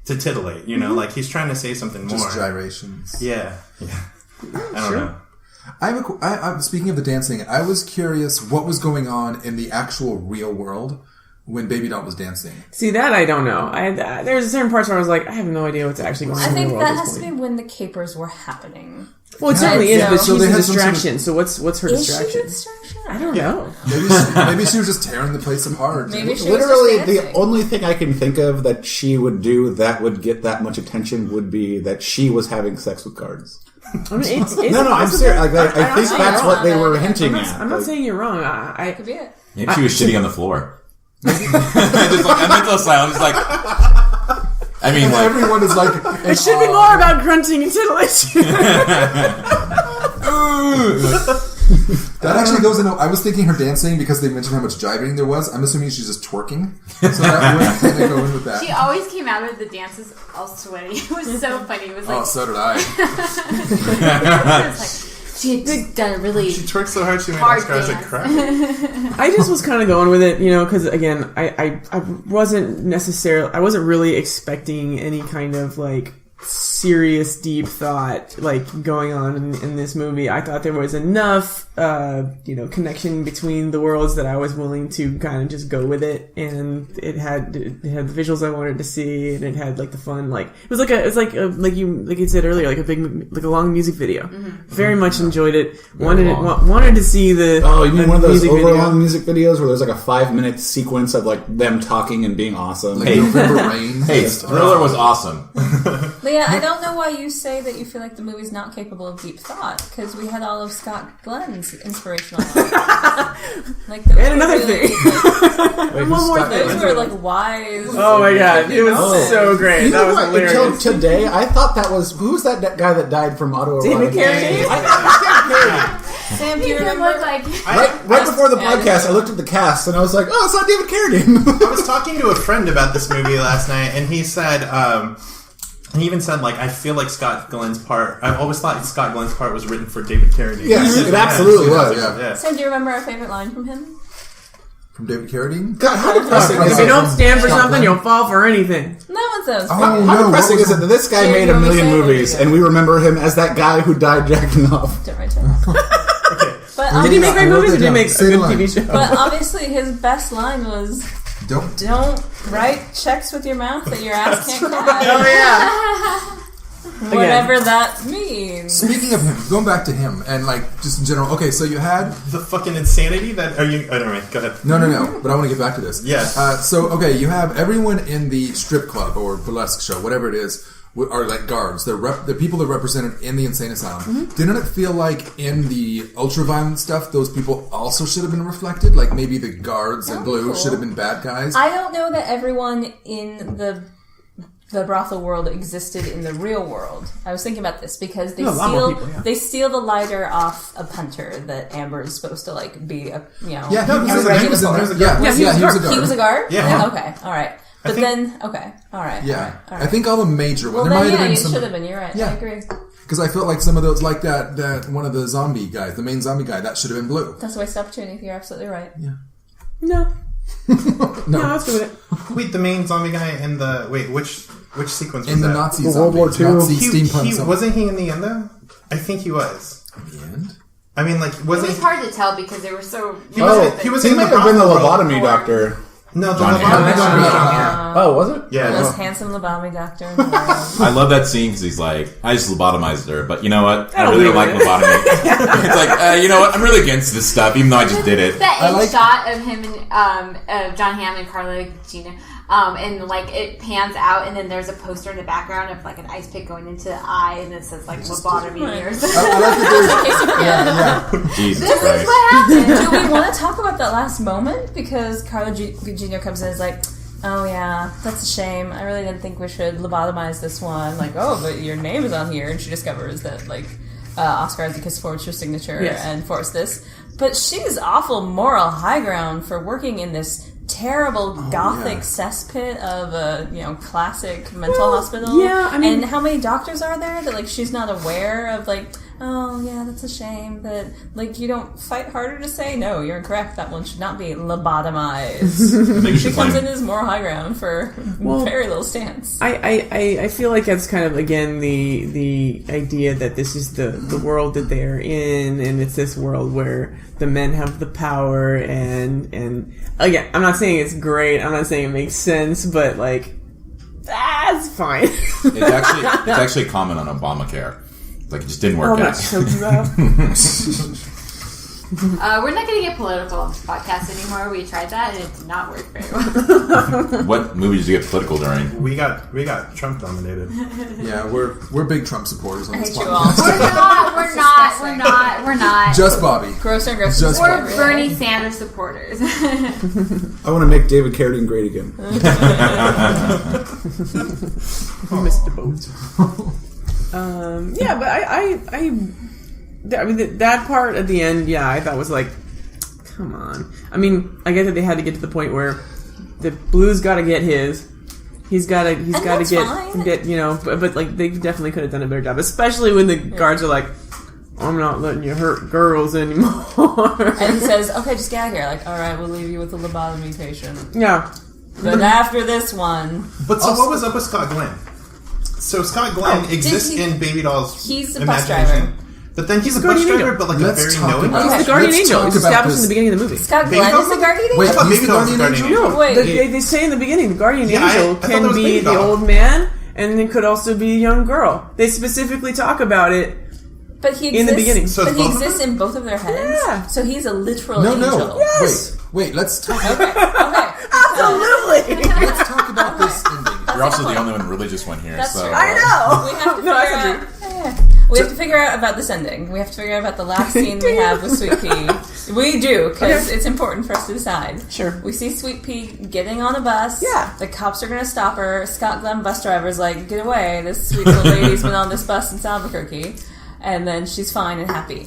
to titillate, you know, like he's trying to say something more. Just gyrations. Yeah. I don't know. Speaking of the dancing, I was curious what was going on in the actual real world when Baby Doll was dancing. See, that I don't know. There's certain parts where I was like, I have no idea what's actually going on in the world. I think that has to be when the capers were happening. Well, it certainly is, but so she's they a had some distraction. So what's her Is she distraction? the distraction? I don't know. Maybe she was just tearing the place apart. Maybe she Literally, was just the dancing. only thing I can think of that she would do that would get that much attention would be that she was having sex with guards. I mean, it's No, I'm serious. Like, I think see that's it. what they were I'm hinting at. I'm not Like, saying you're wrong. Could be it. Maybe she was shitting on the floor. Just like a mental silence, like. I mean, like. Everyone is like, it should be more about grunting and titillation. that actually goes into. I was thinking her dancing because they mentioned how much jiving there was. I'm assuming she's just twerking. So that would kind of go in with that. She always came out of the dances all sweaty. It was so funny. It was like, Oh, so did I. it was like she had just done a really She twerked so hard she made hard Oscar Isaac dance. cry. I just was kind of going with it, because again, I wasn't really expecting any kind of like serious deep thought like going on in this movie. I thought there was enough connection between the worlds that I was willing to kind of just go with it, and it had the visuals I wanted to see, and it had like the fun, like it was like you said earlier, like a long music video. Very much enjoyed it. Wanted to see the oh, you mean one of those music overlong video. music videos where there's like a 5-minute sequence of like them talking and being awesome? Like November Rain. Hey, Thriller was awesome. Leah, I don't know why you say that you feel like the movie's not capable of deep thought, because we had all of Scott Glenn's inspirational like And another thing. Wait, One more Scott- thing. those were like wise. Oh my god, it was so great. You That know was what? hilarious. Until today, I thought that was who's that guy that died from autoerotic? David Carradine? Sam, do you It remember? looked like Right before the podcast, I looked at the cast and I was like, "Oh, it's not David Carradine." I was talking to a friend about this movie last night, and he said, he even said, like, I feel like Scott Glenn's part. I always thought Scott Glenn's part was written for David Carradine. Yes, it absolutely was. Yeah. Sam, do you remember our favorite line from him? From David Carradine? God, how depressing If is you it? don't stand for something, you'll fall for anything. No one says. Oh, How no. depressing is it that this guy Here, made you a want me to million say it? movies and we remember him as that guy who died jacking off? Don't write it. But Did he make great I wrote movies or that did he down. make a Say the good line. TV show? But obviously, his best line was, Don't. "Don't write checks with your mouth that your ass can't cash." Oh yeah. Whatever that means. Speaking of him, going back to him, and like just in general. Okay, so you had The fucking insanity that are you? I don't know. Go ahead. no, but I want to get back to this. Yeah. So okay, you have everyone in the strip club or burlesque show, whatever it is, are like guards. They're people that are represented in the insane asylum. Didn't it feel like in the ultra-violent stuff, those people also should have been reflected? Like maybe the guards in blue cool. should have been bad guys. I don't know that everyone in the brothel world existed in the real world. I was thinking about this because they No, a lot more people, yeah. they steal the lighter off a punter that Amber is supposed to like be a Yeah, a he regular was in guard. there. Yeah, he was a guard. He was a guard? Yeah. Okay, alright. But then okay, alright. Yeah, All right. I think all the major Well ones. There then might have yeah, been you some. should have been, you're right. Yeah. I agree. Because I felt like some of those, like that one of the zombie guys, the main zombie guy, that should have been blue. That's a waste of opportunity, you're absolutely right. No. No, No, let's go with it. Wait, the main zombie guy in the which sequence was in the that? Nazi The World zombies, War II. Nazi He steampunk zombies. wasn't he in the end though? I think he was. In the end? I mean, like, it wasn't was hard to tell because they were so. He was- Oh, he was he in might the have been the brothel world. lobotomy doctor. No, the John lobotomy Hamm. doctor was John Hamm. Oh, was it? Yeah. The most handsome lobotomy doctor in the world. I love that scene because he's like, I just lobotomized her, but you know what? I don't really don't like believe lobotomy. It's like, you know what? I'm really against this stuff, even though I just did it. That I end like- shot of him and John Hamm and Carla Gugino, and like it pans out, and then there's a poster in the background of like an ice pick going into the eye, and it says like lobotomy or something. I like that there's. Jesus This is Christ. what happened. Do we want to talk about that last moment? Because Carla Gugino comes in and is like, oh yeah, that's a shame. I really didn't think we should lobotomize this one. Like, oh, but your name is on here. And she discovers that, like, Oscar Isaac has forged her signature Yes. and forced this. But she's awful moral high ground for working in this terrible gothic yeah. cesspit of a, classic mental hospital. yeah, I mean- and how many doctors are there that, like, she's not aware of, like, oh yeah, that's a shame, but like you don't fight harder to say no, you're incorrect. That one should not be lobotomized. She comes in as moral high ground for very little stance. I feel like that's kind of again the idea that this is the world that they're in, and it's this world where the men have the power, and again, I'm not saying it's great, I'm not saying it makes sense, but like that's fine. It's actually common on Obamacare. Like it just didn't work out. We're not going to get political on this podcast anymore. We tried that and it did not work very well. What movie did you get political during? We got Trump nominated. Yeah, we're big Trump supporters on I this hate you podcast. all. We're not. Just Bobby. Grosser and grosser. Just We're Bobby. Bernie Sanders supporters. I want to make David Carradine great again. We missed the boat. Yeah, but I mean that part at the end, yeah, I thought was like, come on. I mean, I get that they had to get to the point where the Blue's got to get his. He's got to get but like they definitely could have done a better job, especially when the guards are like, I'm not letting you hurt girls anymore. And he says, okay, just get out of here. Like, all right, we'll leave you with the lobotomy patient. Yeah. But after this one... But so what was up with Scott Glenn? So Scott Glenn exists in Baby Doll's He's the bus driver. imagination. But then he's a bus driver, but like a very knowing about- bus He's the guardian Let's angel. talk It's about established in this. the beginning of the movie. Scott Baby Glenn Doll? is the guardian angel? Wait, I thought he's Baby the Doll was the guardian guardian angel? angel. Wait. They say in the beginning, the guardian Yeah, angel I thought can that was be Baby the Doll. old man, and it could also be a young girl. They specifically talk about it. But he exists, In the beginning. So but it's he both of exists them? in both of their heads? Yeah. So he's a literal No, angel. no. Yes. Wait, let's talk. Okay. Absolutely. Let's talk about this ending. You're also the only one religious one here. That's so, true. I know. We have to No, figure that's out. We have to figure out about this ending. We have to figure out about the last scene we have with Sweet Pea. We do, because it's important for us to decide. Sure. We see Sweet Pea getting on a bus. Yeah. The cops are going to stop her. Scott Glenn, bus driver's like, get away. This sweet little lady's been on this bus in Albuquerque. And then she's fine and happy.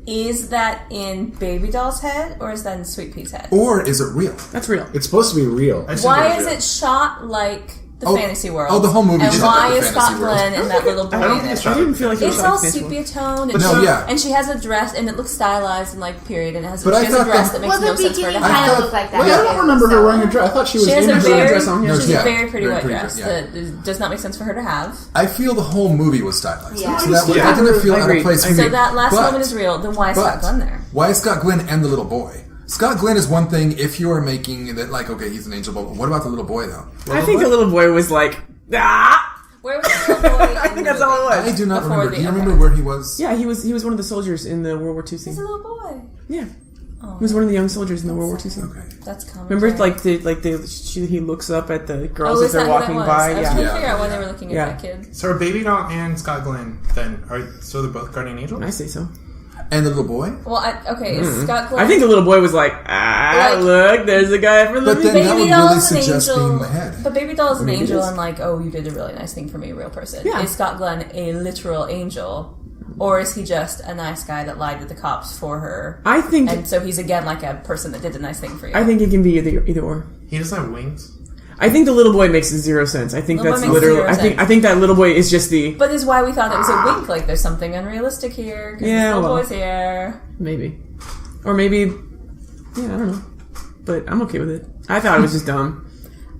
Is that in Baby Doll's head, or is that in Sweet Pea's head? Or is it real? That's real. It's supposed to be real. Why is it shot like the fantasy world? Oh, the whole movie And is shot why like the is Scott fantasy world. Glenn and that little boy I don't in think it's it? shot. I didn't feel like it was It's like all fantasy sepia world. tone, But no, yeah. and she has a dress, and it looks stylized and like period, and But I she has a thought dress that- that makes no sense for her to I kind have. of thought- look like that. Well, yeah, I don't remember her wearing a dress. I thought she was She has in a her very, dress on. she's Yeah. a very pretty Very white pretty dress dress, that does not make sense for her to have. I feel the whole movie was stylized. Yeah. So that Yeah. I didn't feel I out of agree. place for I me. So that last But- moment is real. Then why is Scott Glenn there? Why is Scott Glenn and the little boy? Scott Glenn is one thing if you are making that, like, okay, he's an angel, but what about the little boy, though? I think the little boy was like, ah! Where was the little boy? I think that's all it was. I do not Before remember. the- Do you okay. remember where he was? Yeah, he was one of the soldiers in the World War II scene. He's a little boy. Yeah. He was one of the young soldiers in the World War II scene. Okay. That's common. Remember, he looks up at the girls Oh, as is they're that who that walking was? by. I was Yeah. trying to Yeah. figure out why they were looking at Yeah. that kid. So are Baby Doll and Scott Glenn then so they're both guardian angels? I say so. And the little boy? Well, is Scott Glenn? I think the little boy was like, Like- look, there's a guy from the But then movie. that would Doll really is an suggest angel, being the head. But Baby Doll is an I mean, it angel, is. and like, oh, you did a really nice thing for me, a real person. Yeah. Is Scott Glenn a literal angel, or is he just a nice guy that lied to the cops for her? I think And so he's again like a person that did a nice thing for you. it can be either or. He doesn't have wings. I think the little boy makes zero sense. I think Little that's boy makes literally. zero sense. I think that little boy is just the But is why we thought it was a wink. Like there's something unrealistic here. Because Yeah, this little well. boy's here. maybe, or maybe, yeah, I don't know. But I'm okay with it. I thought it was just dumb.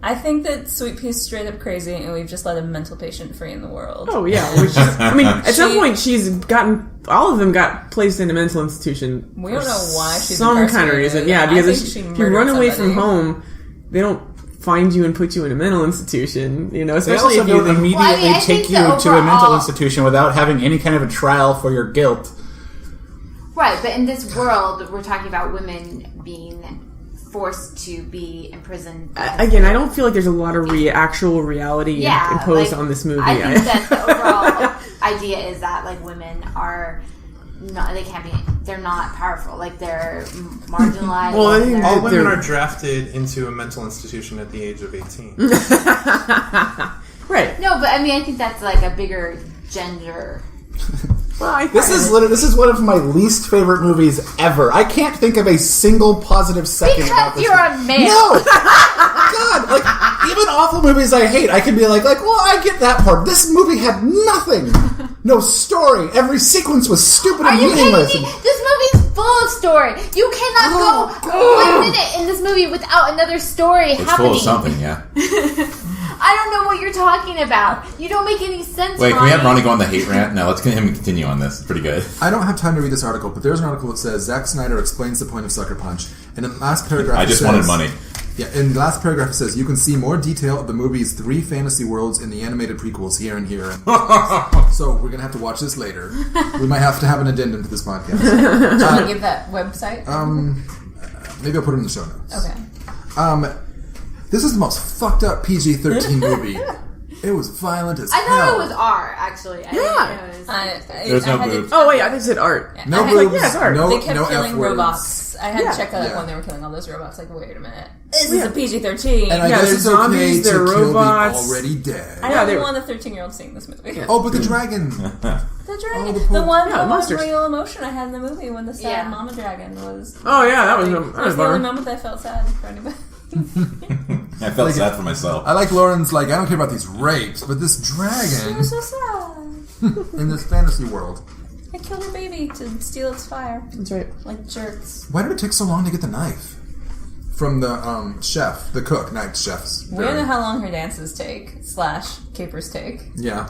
I think that Sweet Pea's straight up crazy, and we've just let a mental patient free in the world. Oh yeah, which is, I mean, at some She- point she's gotten all of them got placed in a mental institution. We don't for know why she's some kind of incarcerated. reason. Yeah, I because think if she you run murdered away from somebody. home, they don't find you and put you in a mental institution. You know, They especially also if you don't think, immediately Well, I mean, I take think you the to a mental overall- institution without having any kind of a trial for your guilt. Right, but in this world, we're talking about women being forced to be imprisoned. again, I don't feel like there's a lot of actual reality Yeah, imposed like, on this movie. I think that the overall idea is that like women are not, they're not powerful. Like they're marginalized. Well, I think they're- All women They're- are drafted into a mental institution at the age of 18. right. no, but I mean, I think that's like a bigger gender. Well, This is one of my least favorite movies ever. I can't think of a single positive second about Because this you're movie. a male. No! God, like, even awful movies I hate, I can be like, well, I get that part. This movie had nothing. No story. Every sequence was stupid Are and you meaningless. kidding me? This movie's full of story. You cannot go 1 minute in this movie without another story It's happening. full of something, yeah. I don't know what you're talking about. You don't make any sense. Wait, can we have Ronnie go on the hate rant? No, let's get him continue on this. It's pretty good. I don't have time to read this article, but there's an article that says Zack Snyder explains the point of Sucker Punch. And in the last paragraph, I just wanted money. Yeah, in the last paragraph it says, you can see more detail of the movie's 3 fantasy worlds in the animated prequels here and here. So we're going to have to watch this later. We might have to have an addendum to this podcast. Do you want to give that website? Maybe I'll put it in the show notes. Okay. This is the most fucked up PG-13 movie. It was violent as I hell. thought it was R, actually. I Yeah. didn't know it was There's no boobs. Oh wait, I think it said art. No I had, boobs, yeah, it's art. no, They kept no killing F-words. robots. I had Yeah. to check that Yeah. when they were killing all those robots. Like, wait a minute. This is a PG-13. And I Yeah, guess they're it's zombies, okay to they're kill robots. the already dead. I Yeah, don't they- want a 13-year-old seeing this movie. Oh, but the dragon. The dragon. the the poor- one monsters. real emotion I had in the movie when the sad Yeah. mama dragon was... Oh yeah, that was That was the only bummer. moment that I felt sad for anybody. I felt sad for myself. I like Lauren's, like, I don't care about these rapes, but this It dragon was so sad. in this fantasy world. I killed her baby to steal its fire. That's right. Like jerks. Why did it take so long to get the knife? From the chef, the cook, night chefs. We don't know how long her dances take, / capers take. Yeah.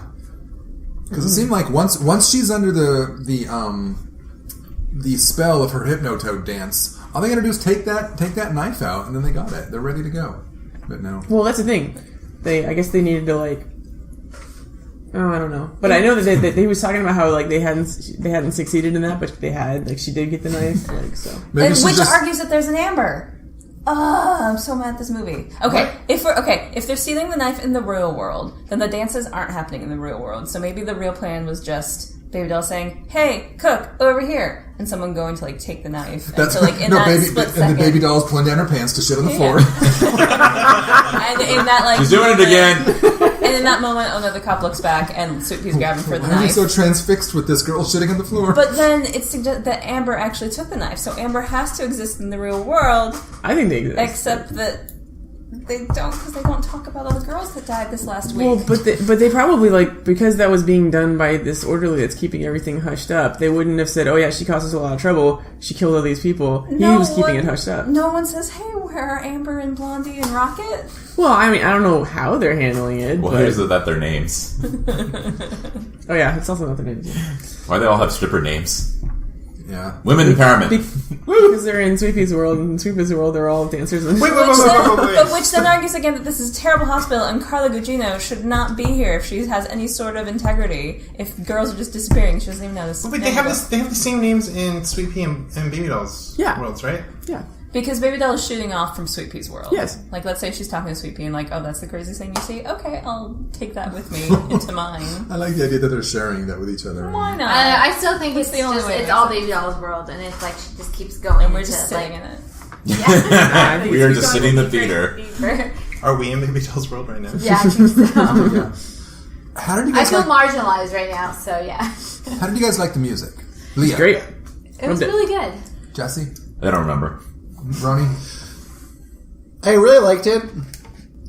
Because it seemed like once she's under the spell of her Hypnotoad dance, all they gotta do is take that knife out, and then they got it. They're ready to go. But no. Well, that's the thing. I guess they needed to like. Oh, I don't know. But I know that he was talking about how like they hadn't succeeded in that, but they had. Like she did get the knife. Like so. Maybe And she's which just, argues that there's an Amber. Oh, I'm so mad at this movie. Okay, if they're stealing the knife in the real world, then the dances aren't happening in the real world. So maybe the real plan was just Baby Doll saying, "Hey, cook, over here," and someone going to like take the knife. That's and so like in no that baby, split and second, the baby doll's pulling down her pants to shit on the floor. and in that like She's doing it again. And in that moment, oh no, the cop looks back and Sweet Pea's grabbing for the Why are you knife. so transfixed with this girl shitting on the floor? But then it suggests that Amber actually took the knife, so Amber has to exist in the real world, I think they exist. except that they don't, because they don't talk about all the girls that died this last week. Well, but they probably like because that was being done by this orderly that's keeping everything hushed up. They wouldn't have said, "Oh yeah, she caused us a lot of trouble. She killed all these people." He was keeping it hushed up. No one says, "Hey, where are Amber and Blondie and Rocket?" Well, I mean, I don't know how they're handling it. Well, but... here's that their names. Oh yeah, it's also not their names. Why they all have stripper names? yeah. Women empowerment. Because they're in Sweet Pea's world, and in Sweet Pea's world, they're all dancers. And Wait. But which then argues again that this is a terrible hospital, and Carla Gugino should not be here if she has any sort of integrity. If girls are just disappearing, she doesn't even know this. Wait, they have the same names in Sweet Pea and Baby Doll's worlds, right? yeah. Because Baby Doll is shooting off from Sweet Pea's world. Yes. Like, let's say she's talking to Sweet Pea and like, oh, that's the craziest thing you see? Okay, I'll take that with me into mine. I like the idea that they're sharing that with each other. Why not? I still think It's it's the only just way it it's makes all sense. Baby Doll's world, and it's like she just keeps going. And we're into, just like, sitting in it. I think We are it's just going sitting in the deeper, theater. deeper. Are we in Baby Doll's world right now? Yeah, I think so. Yeah. How did you I guys feel like? marginalized right now, so yeah. How did you guys like the music? Leah, great. It was really good. Jesse, I don't remember. Ronnie. I really liked it,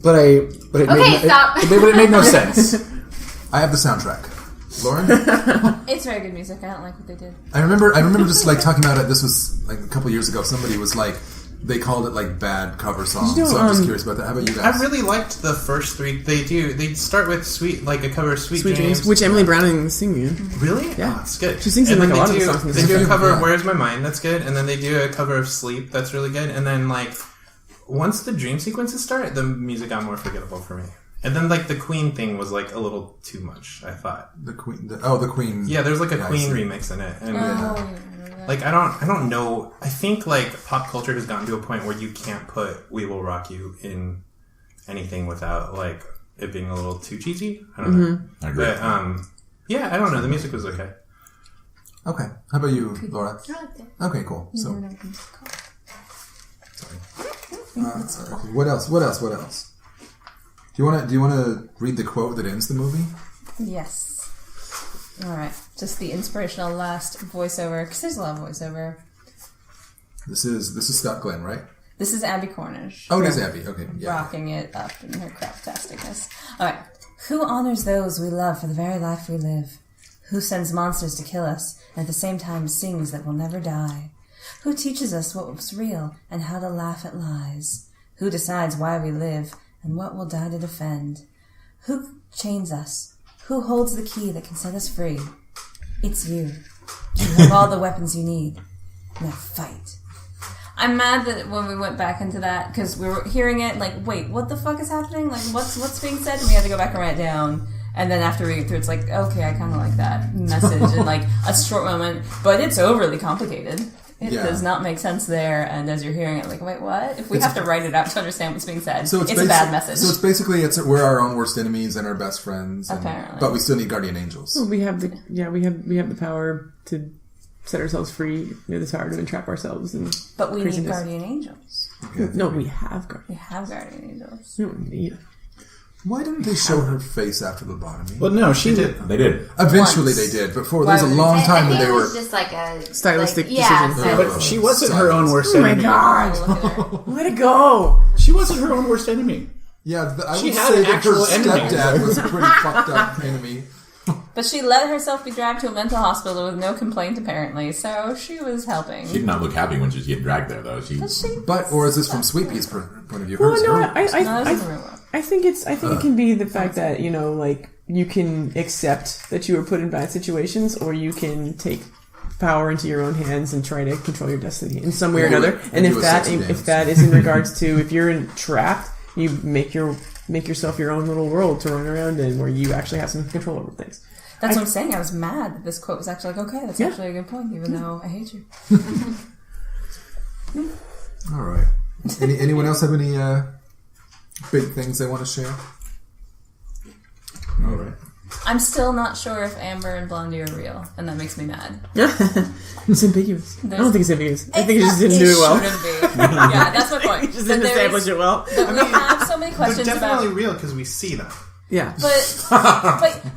but it Okay, stop. But it made no sense. I have the soundtrack. Lauren. It's very good music. I don't like what they did. I remember just like talking about it. This was like a couple years ago. Somebody was like, they called it like bad cover songs. You know, So I'm just curious about that. How about you guys? I really liked the first 3. They start with a cover of Sweet Dreams. which Emily Browning is singing. Really? Yeah. Oh, that's good. She sings in, And like, then a lot of they the songs in They this do a movie. cover of Yeah. Where's My Mind, that's good. And then they do a cover of Sleep, that's really good. And then, like, once the dream sequences start, the music got more forgettable for me. And then, like, the Queen thing was, like, a little too much, I thought. The Queen. The Queen. Yeah, there's, like, a Yeah, I Queen see. remix in it. And, Oh, like, I don't know. I think, like, pop culture has gotten to a point where you can't put We Will Rock You in anything without, like, it being a little too cheesy. I don't know. I agree. But, yeah, I don't know. The music was okay. Okay. How about you, Laura? I liked it. Okay, cool. So. Sorry. What else? What else? Do you want to read the quote that ends the movie? Yes. All right. Just the inspirational last voiceover, because there's a lot of voiceover. This is Scott Glenn, right? This is Abby Cornish. Oh, it is Abby. Okay, yeah. Rocking it up in her craptasticness. All right. Who honors those we love for the very life we live? Who sends monsters to kill us, and at the same time sings that we'll never die? Who teaches us what's real, and how to laugh at lies? Who decides why we live, and what we'll die to defend? Who chains us? Who holds the key that can set us free? It's you. You have all the weapons you need. Now fight. I'm mad that when we went back into that, because we were hearing it, like, wait, what the fuck is happening? Like, what's being said? And we had to go back and write it down. And then after reading through, it's like, okay, I kind of like that message in, like, a short moment. But it's overly complicated. It does not make sense there. And as you're hearing it, like, wait, what? If we have to write it out to understand what's being said, so it's a bad message. So it's basically, we're our own worst enemies and our best friends. Apparently. But we still need guardian angels. Well, we have the power to set ourselves free. We have the power to entrap ourselves. But we craziness. need guardian angels. Okay. No, we have guardian. We have guardian angels. We don't need. Why didn't they show her face after lobotomy? Well, no, she did. They did. Eventually Once. they did. Before, there was a long time when they it were... was just like a... Stylistic yeah, decision. so- But she wasn't her own worst Oh my enemy. god! Let it go! She wasn't her own worst enemy. Yeah, I She would had say an that her actual enemy. stepdad was a pretty fucked up enemy. But she let herself be dragged to a mental hospital with no complaint, apparently, so she was helping. She did not look happy when she was getting dragged there, though. Or is this from Sweet Pea's point of view? Well, Hers, no, her- I think it can be the fact that, you know, like, you can accept that you were put in bad situations, or you can take power into your own hands and try to control your destiny in some way or another. And if that is in regards to, if you're trapped, you make yourself your own little world to run around in, where you actually have some control over things. That's what I'm saying. I was mad that this quote was actually like, okay, that's actually a good point, even though I hate you. All right. Anyone else have any big things they want to share? All right. I'm still not sure if Amber and Blondie are real, and that makes me mad. It's ambiguous. I don't think it's ambiguous. I think it just didn't do it well. Shouldn't be. Yeah, that's my point. It just didn't establish it well. But we have so many They're questions definitely about... real because we see them. Yeah.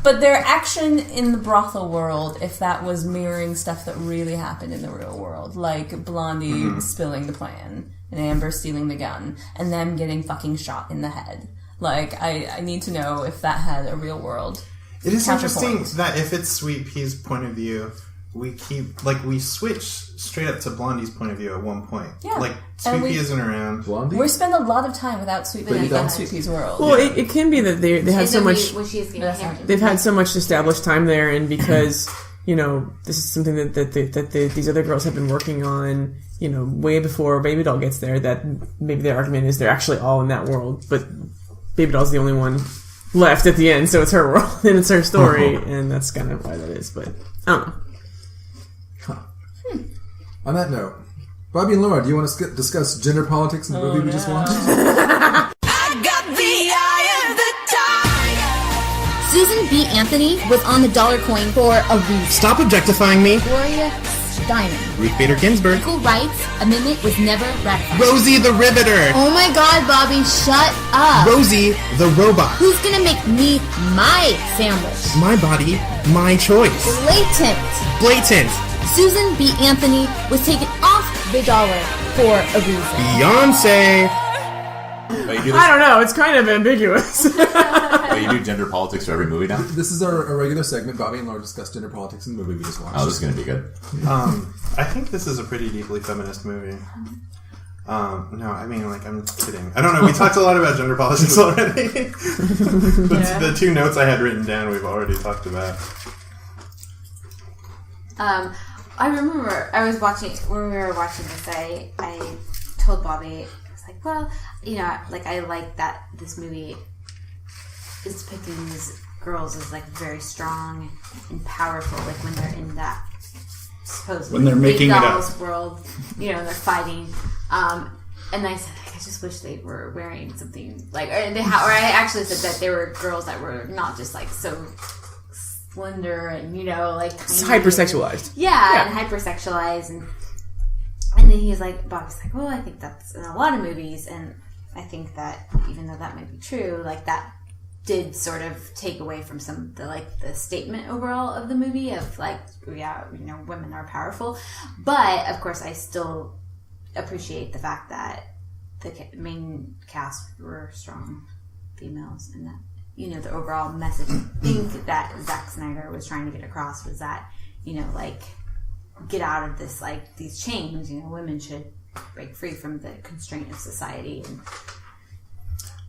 But their action in the brothel world, if that was mirroring stuff that really happened in the real world, like Blondie spilling the plan, and Amber stealing the gun, and them getting fucking shot in the head. Like, I need to know if that had a real world. It is interesting Counterpoint. that if it's Sweet Pea's point of view, we switch straight up to Blondie's point of view at one point. Yeah. Like, Sweet Pea isn't around. Blondie? We spend a lot of time without Sweet Pea in Sweet Pea's world. Well, it can be that they had so much. They've had so much established time there, and because, you know, this is something that these other girls have been working on, you know, way before Baby Doll gets there, that maybe their argument is they're actually all in that world, but Baby Doll's the only one left at the end, so it's her world and it's her story, and that's kind of why that is. But I don't know. On that note, Bobby and Laura, do you want to discuss gender politics in the movie we just watched? Susan B. Anthony was on the dollar coin for a reason. Stop objectifying me. Gloria Steinem. Ruth Bader Ginsburg. Equal rights amendment was never ratified. Rosie the Riveter. Oh my god, Bobby, shut up. Rosie the Robot. Who's gonna make me my sandwich? My body, my choice. Blatant. Susan B. Anthony was taken off the dollar for a reason. Beyonce. I don't know. It's kind of ambiguous. You do gender politics for every movie now? This is our regular segment. Bobby and Laura discuss gender politics in the movie we just watched. Oh, this is going to be good. I think this is a pretty deeply feminist movie. No, I mean, like, I'm kidding. I don't know. We talked a lot about gender politics already. The two notes I had written down, we've already talked about. I remember I was watching, when we were watching this, I told Bobby, I was like, well, you know, like, I like that this movie is depicting these girls as, like, very strong and powerful, like, when they're in that supposedly When they're making it up. dolls world, you know, they're fighting. And I said, I just wish they were wearing something, like, or I actually said that there were girls that were not just, like, so slender and, you know, like, It's tiny. hypersexualized. Yeah, and hypersexualized, and then he's like, Bobby's like, well, I think that's in a lot of movies, and I think that even though that might be true, like, that did sort of take away from some of the, like, the statement overall of the movie of, like, yeah, you know, women are powerful, but of course I still appreciate the fact that the main cast were strong females, and that, the overall message. I think that Zack Snyder was trying to get across was that, get out of this, these chains. Women should break free from the constraint of society. And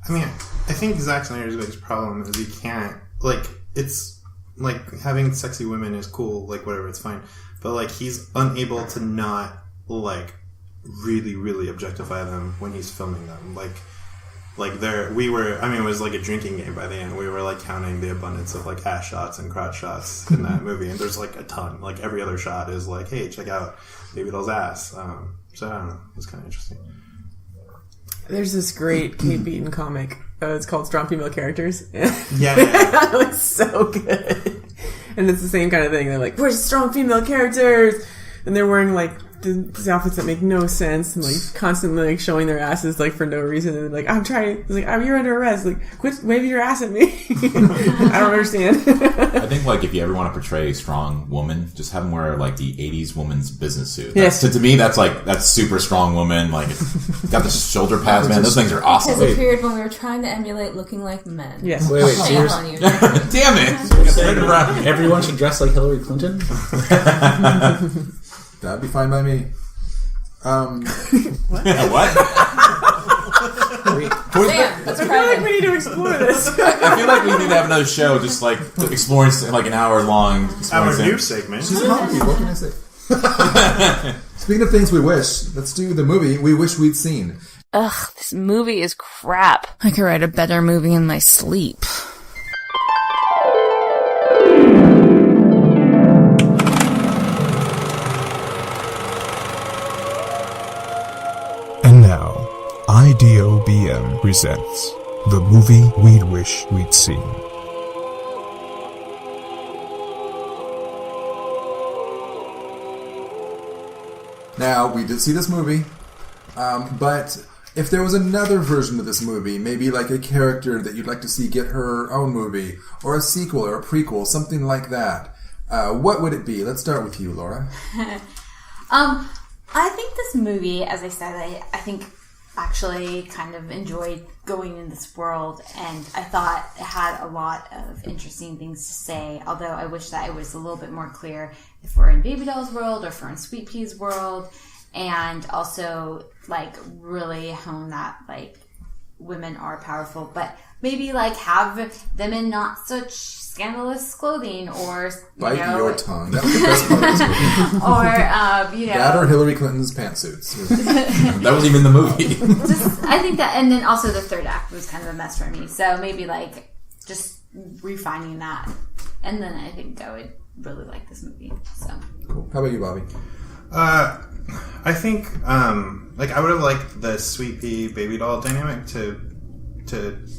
I mean, I think Zack Snyder's biggest problem is he can't, it's, having sexy women is cool, whatever, it's fine. But, he's unable to not, really, really objectify them when he's filming them. It was like a drinking game by the end. We were, counting the abundance of, ass shots and crotch shots in that movie. And there's, a ton. Every other shot is hey, check out Baby Doll's ass. So, I don't know. It's kind of interesting. There's this great Kate Beaton comic. It's called Strong Female Characters. Yeah. It looks so good. And it's the same kind of thing. They're we're strong female characters. And they're wearing, these outfits that make no sense and, constantly, showing their asses, for no reason. And, I'm trying. It's you're under arrest. Quit waving your ass at me. I don't understand. I think, if you ever want to portray a strong woman, just have them wear, the 80s woman's business suit. Yes. To me, that's super strong woman. Got the shoulder pads, man. Those things are awesome. There's a period when we were trying to emulate looking like men. Yes. Wait, so Shame on you. Damn it! everyone should dress like Hillary Clinton? That'd be fine by me. What? Damn, that's I feel like we need to explore this. I feel like we need to have another show just exploring an hour long. Our new segment. She's hungry. What can I say? Speaking of things we wish, let's do the movie we wish we'd seen. Ugh, this movie is crap. I could write a better movie in my sleep. And now, IDOBM presents the movie we wish we'd seen. Now, we did see this movie, but if there was another version of this movie, maybe a character that you'd like to see get her own movie, or a sequel or a prequel, something like that, what would it be? Let's start with you, Laura. I think this movie, as I said, I think actually kind of enjoyed going in this world, and I thought it had a lot of interesting things to say, although I wish that it was a little bit more clear if we're in Baby Doll's world or if we're in Sweet Pea's world, and also really hone that women are powerful, but maybe have them in not such scandalous clothing, or bite your tongue. That was the best part of this movie. Or that or Hillary Clinton's pantsuits. That was even the movie. I think that, and then also the third act was kind of a mess for me. So maybe just refining that, and then I think I would really like this movie. So cool. How about you, Bobby? I think I would have liked the Sweet Pea Baby Doll dynamic to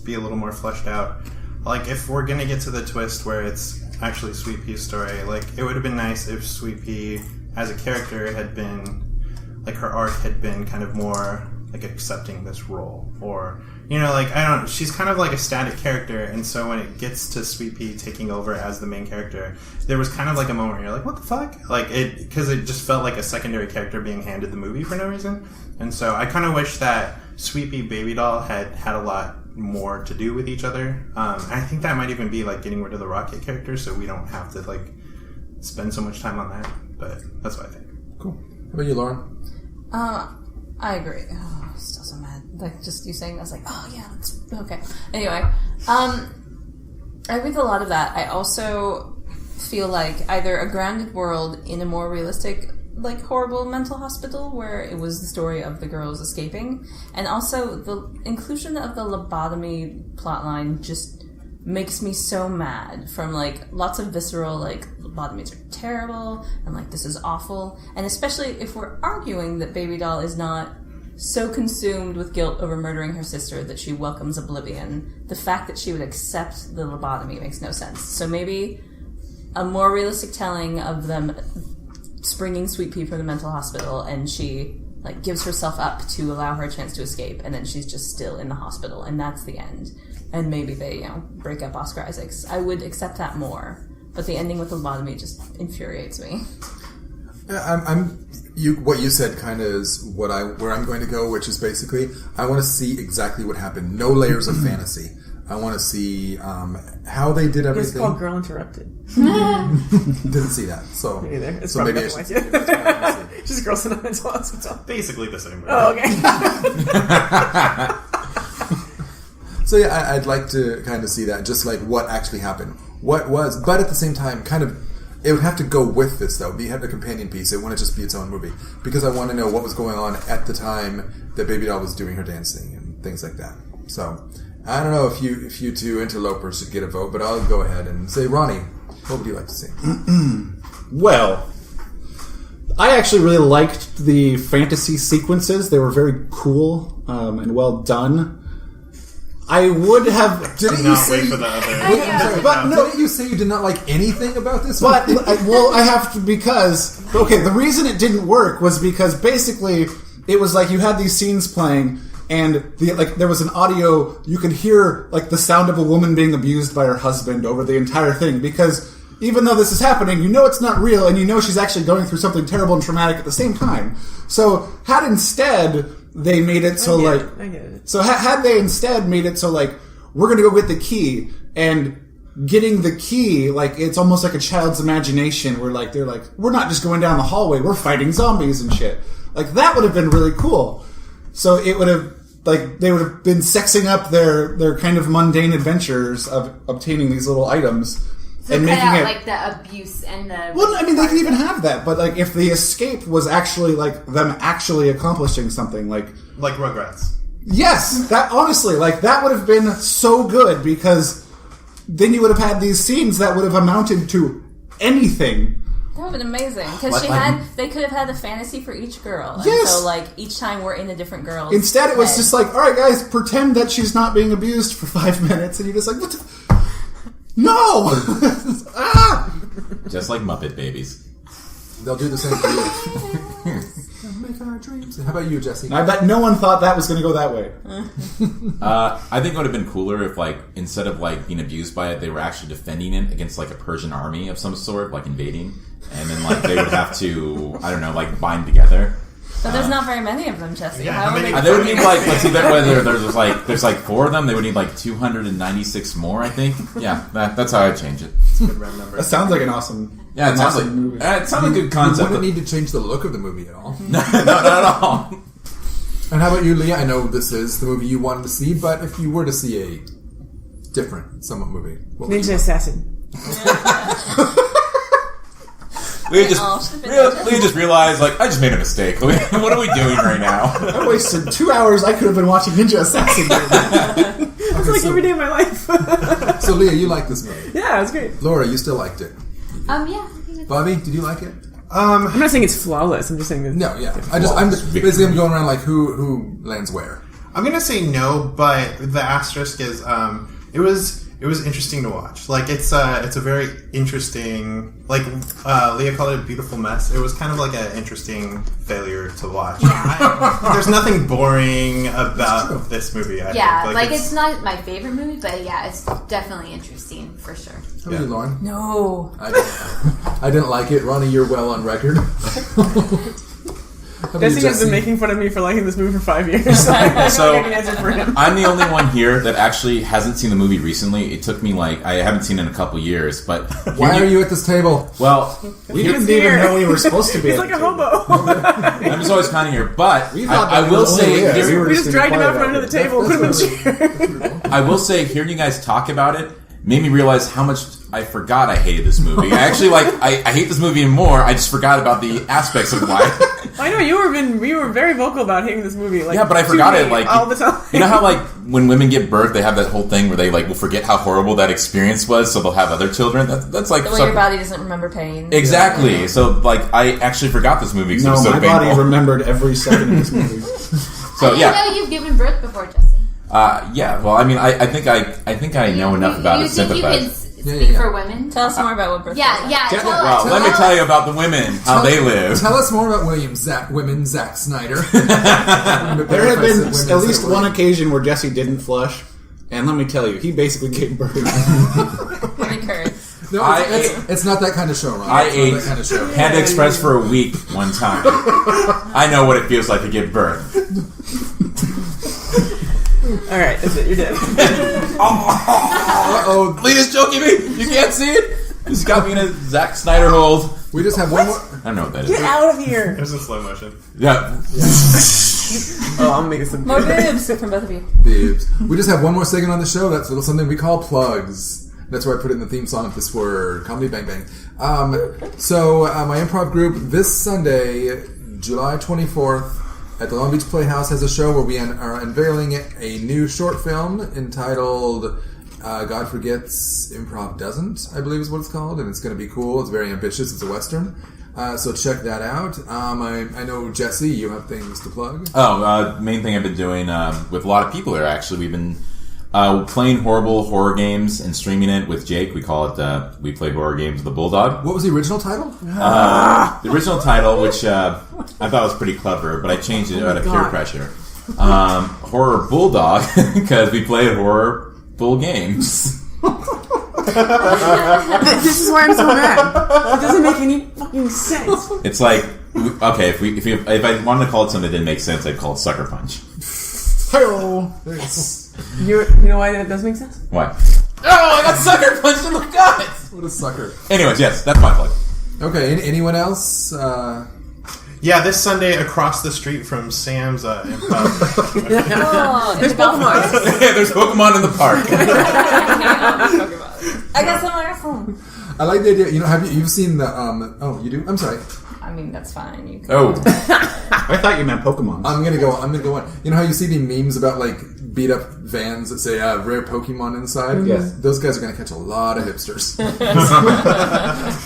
be a little more fleshed out. If we're gonna get to the twist where it's actually Sweet Pea's story, it would have been nice if Sweet Pea as a character had been her arc had been kind of more accepting this role, or I don't know, she's kind of a static character, and so when it gets to Sweet Pea taking over as the main character, there was kind of a moment where you're what the fuck, because it just felt like a secondary character being handed the movie for no reason. And so I kind of wish that Sweet Pea Baby Doll had a lot more to do with each other. I think that might even be getting rid of the Rocket character, so we don't have to spend so much time on that. But that's what I think. Cool. How about you, Lauren? I agree. Oh, still so mad. Just you saying, I was oh yeah, that's okay. Anyway, I agree with a lot of that. I also feel either a grounded world in a more realistic, horrible mental hospital where it was the story of the girls escaping, and also the inclusion of the lobotomy plotline just makes me so mad. From lots of visceral lobotomies are terrible and this is awful, and especially if we're arguing that Baby Doll is not so consumed with guilt over murdering her sister that she welcomes oblivion, the fact that she would accept the lobotomy makes no sense. So maybe a more realistic telling of them springing Sweet Pea from the mental hospital, and she gives herself up to allow her a chance to escape, and then she's just still in the hospital, and that's the end. And maybe they break up Oscar Isaacs. I would accept that more, but the ending with the lobotomy just infuriates me. What you said kind of is where I'm going to go, which is basically I want to see exactly what happened. No layers of fantasy. I want to see how they did everything. It's called Girl Interrupted. Didn't see that, so Me either. It's so probably maybe I nothing should. like it. Just Girls in a Mental Hospital. Basically the same movie. Oh, okay. So yeah, I'd like to kind of see that, just like what actually happened, what was, but at the same time, kind of, it would have to go with this though. Have a companion piece. It wouldn't just be its own movie because I want to know what was going on at the time that Baby Doll was doing her dancing and things like that. So I don't know if you two interlopers should get a vote, but I'll go ahead and say, Ronnie, what would you like to see? Well, I actually really liked the fantasy sequences. They were very cool and well done. I would have... Didn't you say... wait for the other... Didn't you say you did not like anything about this But, movie? I have to, because... Okay, the reason it didn't work was because basically it was like you had these scenes playing and there was an audio, you could hear like the sound of a woman being abused by her husband over the entire thing, because even though this is happening, you know it's not real and you know she's actually going through something terrible and traumatic at the same time. So, had instead... They made it so I get it. So had they instead made it so like we're gonna go get the key, and getting the key, like it's almost like a child's imagination where like they're like, we're not just going down the hallway, we're fighting zombies and shit. Like that would have been really cool. So it would have like they would have been sexing up their kind of mundane adventures of obtaining these little items. So and cut making out it like the abuse and the... Well, I mean, they could even have that, but like if the escape was actually like them actually accomplishing something, like Rugrats. Yes, that honestly, like that would have been so good, because then you would have had these scenes that would have amounted to anything. That would have been amazing, because they could have had a fantasy for each girl. And Yes. so like each time we're in a different girl's Instead, it was head. just like, all right, guys, pretend that she's not being abused for 5 minutes, and you're just like, what the... No! Ah! Just like Muppet Babies. They'll do the same for you. Make our dreams. How about you, Jesse? I bet no one thought that was going to go that way. I think it would have been cooler if, like, instead of like being abused by it, they were actually defending it against like a Persian army of some sort, like invading, and then like they would have to, I don't know, like bind together. But there's not very many of them, Jesse. Yeah, How how many- are They would need like, let's see, whether there's like 4 of them, they would need like 296 more, I think. Yeah, that's how I'd change it. Good round number. That sounds like an awesome... Yeah, it sounds like movie. it sounds like a good concept. You wouldn't need to change the look of the movie at all. No, not at all. And how about you, Leah? I know this is the movie you wanted to see, but if you were to see a different, somewhat movie, what would you Ninja want? Assassin. Leah just realized, like, I just made a mistake. What are we doing right now? I wasted 2 hours. I could have been watching Ninja Assassin. It's like every day of my life. So, Leah, you like this movie? Yeah, it's great. Laura, you still liked it. Yeah. Bobby, did you like it? I'm not saying it's flawless. I'm just saying that. No, yeah. I'm going around like who lands where. I'm gonna say no, but the asterisk is it was interesting to watch. Like it's a very interesting, like Leah called it a beautiful mess. It was kind of like an interesting failure to watch. There's nothing boring about this movie. I think. Like it's not my favorite movie, but yeah, it's definitely interesting for sure. How about you, Lauren? No. I didn't like it. Ronnie, you're well on record. Jesse has been making fun of me for liking this movie for 5 years. So I can answer for him. I'm the only one here that actually hasn't seen the movie recently. It took me I haven't seen it in a couple years, but... Why are you at this table? Well... We didn't even know we were supposed to be. He's like a hobo. I'm just always kind of here, but I will was say... only We just dragged him out from under the table and put him in a chair. I will say, hearing you guys talk about it made me realize how much I forgot I hated this movie. I actually I hate this movie even more. I just forgot about the aspects of why. I know you were very vocal about hating this movie. Like, yeah, but I forgot it. Like all the time. You know how like when women give birth, they have that whole thing where they like will forget how horrible that experience was, so they'll have other children. That's like the way your body doesn't remember pain. Exactly. Yeah. So like I actually forgot this movie because it was so painful. My body remembered every second of this movie. So I know you've given birth before, Jesse. Yeah. Well, I mean, I think I know enough about it to sympathize. Speak for women. Tell us more about what birth is. Well, let me tell you about the women, how they live. Tell us more about Zack Snyder. There had been at least one occasion where Jesse didn't flush, and let me tell you, he basically gave birth. No, it's not that kind of show, Ron. I ate that kind of show. Panda Express for a week one time. I know what it feels like to give birth. Alright, that's it. You're dead. Uh-oh. Leah's choking me. You can't see it. This got me in a Zack Snyder hold. We just have one more. I don't know what that is. Get out of here. It was in slow motion. Yeah. Oh, I'm making some More boobs from both of you. Boobs. We just have one more segment on the show. That's something we call plugs. That's where I put it in the theme song if this were Comedy Bang Bang. So my improv group this Sunday, July 24th, at the Long Beach Playhouse has a show where we are unveiling a new short film entitled God Forgets, Improv Doesn't, I believe is what it's called, and it's going to be cool. It's very ambitious. It's a Western. So check that out. I know, Jesse, you have things to plug. Main thing I've been doing with a lot of people here, actually, we've been playing horrible horror games and streaming it with Jake. We call it We Play Horror Games with the Bulldog. What was the original title? The original title, which I thought was pretty clever, but I changed it out of peer pressure. Horror Bulldog, because we play horror bull games. This is why I'm so mad. It doesn't make any fucking sense. It's like, okay, if I wanted to call it something that didn't make sense, I'd call it Sucker Punch. Hello. You know why that does make sense? Why? Oh, I got Sucker Punched in the gut! What a sucker. Anyways, yes, that's my plug. Okay, anyone else? Yeah, this Sunday across the street from Sam's improv. There's Pokemon. There's Pokemon in the park. I got some on my phone. I like the idea. You know, you've seen the? Oh, you do? I'm sorry. I mean, that's fine. You can. Oh, I thought you meant Pokemon. I'm gonna go on. You know how you see the memes about like beat up vans that say rare Pokemon inside? Yes. Those guys are gonna catch a lot of hipsters.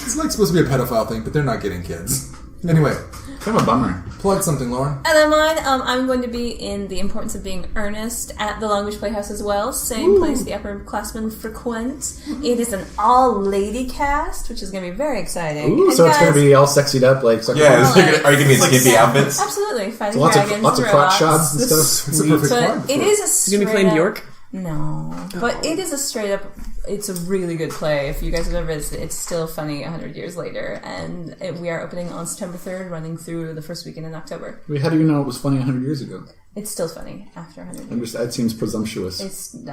It's like supposed to be a pedophile thing, but they're not getting kids. Anyway. Kind of a bummer. Plug something, Lauren. And then mine, I'm going to be in The Importance of Being Earnest at the Long Beach Playhouse as well. Same place the upperclassmen frequent. It is an all-lady cast, which is going to be very exciting. Ooh, and so it's going to be all sexied up like... yeah. Are you going to be in skimpy outfits? Absolutely. Fighting Lots dragons, of crotch shots and stuff. It's a perfect plug. But it is a You going to be playing Bjork? No. But it is a straight-up... It's a really good play. If you guys have ever visited, it's still funny 100 years later. And we are opening on September 3rd, running through the first weekend in October. Wait, how do you know it was funny 100 years ago? It's still funny after 100 years. That seems presumptuous.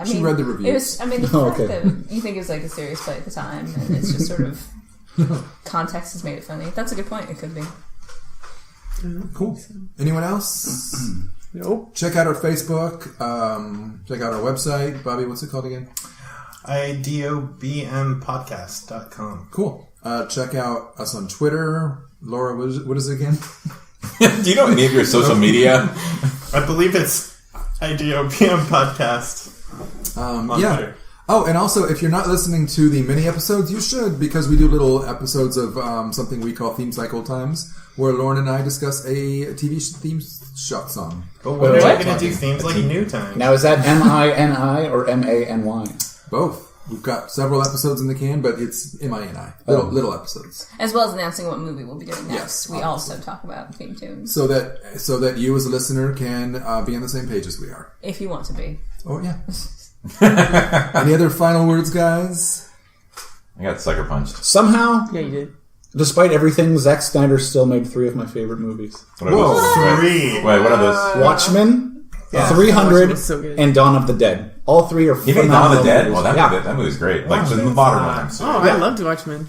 She read the reviews. The fact that you think it was like a serious play at the time, and it's just sort of context has made it funny. That's a good point. It could be. Cool. Anyone else? Nope. Check out our Facebook. Check out our website. Bobby, what's it called again? IDOBMpodcast.com. Cool. Check out us on Twitter. Laura, what is it again? Do you know any of your social media? I believe it's IDOBM Podcast. On Twitter. Oh, and also, if you're not listening to the mini episodes, you should, because we do little episodes of something we call Themes Like Old Times, where Lauren and I discuss a TV theme shot song. But when are you going to do Themes Like New Times? Now, is that M-I-N-I or M-A-N-Y? Both. We've got several episodes in the can, but it's M-I-N-I. Little episodes. As well as announcing what movie we'll be doing next. Yes, we also talk about theme tunes. So that you as a listener can be on the same page as we are. If you want to be. Oh, yeah. Any other final words, guys? I got Sucker Punched. Somehow, Yeah, you did. despite everything, Zack Snyder still made 3 of my favorite movies. What are those? 3. Wait, what are those? Watchmen, Yeah. 300, Watchmen was so good. and Dawn of the Dead. All 3 are He phenomenal made Dawn of the Dead? movies. Well, Yeah. that movie's great. Like, the modern ones. Oh, I loved Watchmen.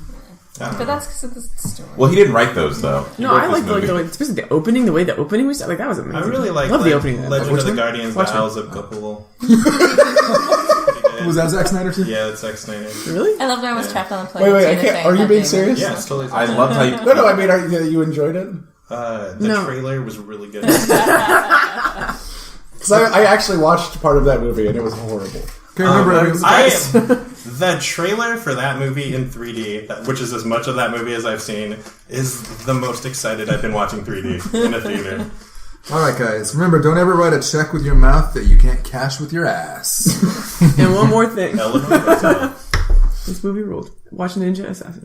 But that's because of the story. Well, he didn't write those, though. He No, wrote I this liked movie. especially the opening, the way the opening was, like, that was amazing. I really like the opening of that. Legend of the Watchmen? Guardians, the Watchmen. Owls of Gapul. Was that Zack Snyder too? Yeah, that's Zack Snyder. Really? I loved when I was trapped on a plane. Wait, I Tina can't. Fey Are you had being Damon. serious? Yeah, it's totally I loved how you... No, I mean, you enjoyed it? The No. trailer was really good. Because I actually watched part of that movie, and it was horrible. Okay, remember, The trailer for that movie in 3D, which is as much of that movie as I've seen, is the most excited I've been watching 3D in a theater. all right, guys. Remember, don't ever write a check with your mouth that you can't cash with your ass. And one more thing. Eleanor, This movie ruled. Watch Ninja Assassin.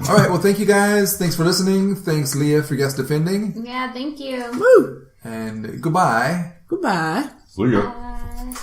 All right, well, thank you guys. Thanks for listening. Thanks, Leah, for guest defending. Yeah, thank you. Woo! And goodbye. Goodbye. See ya. Bye.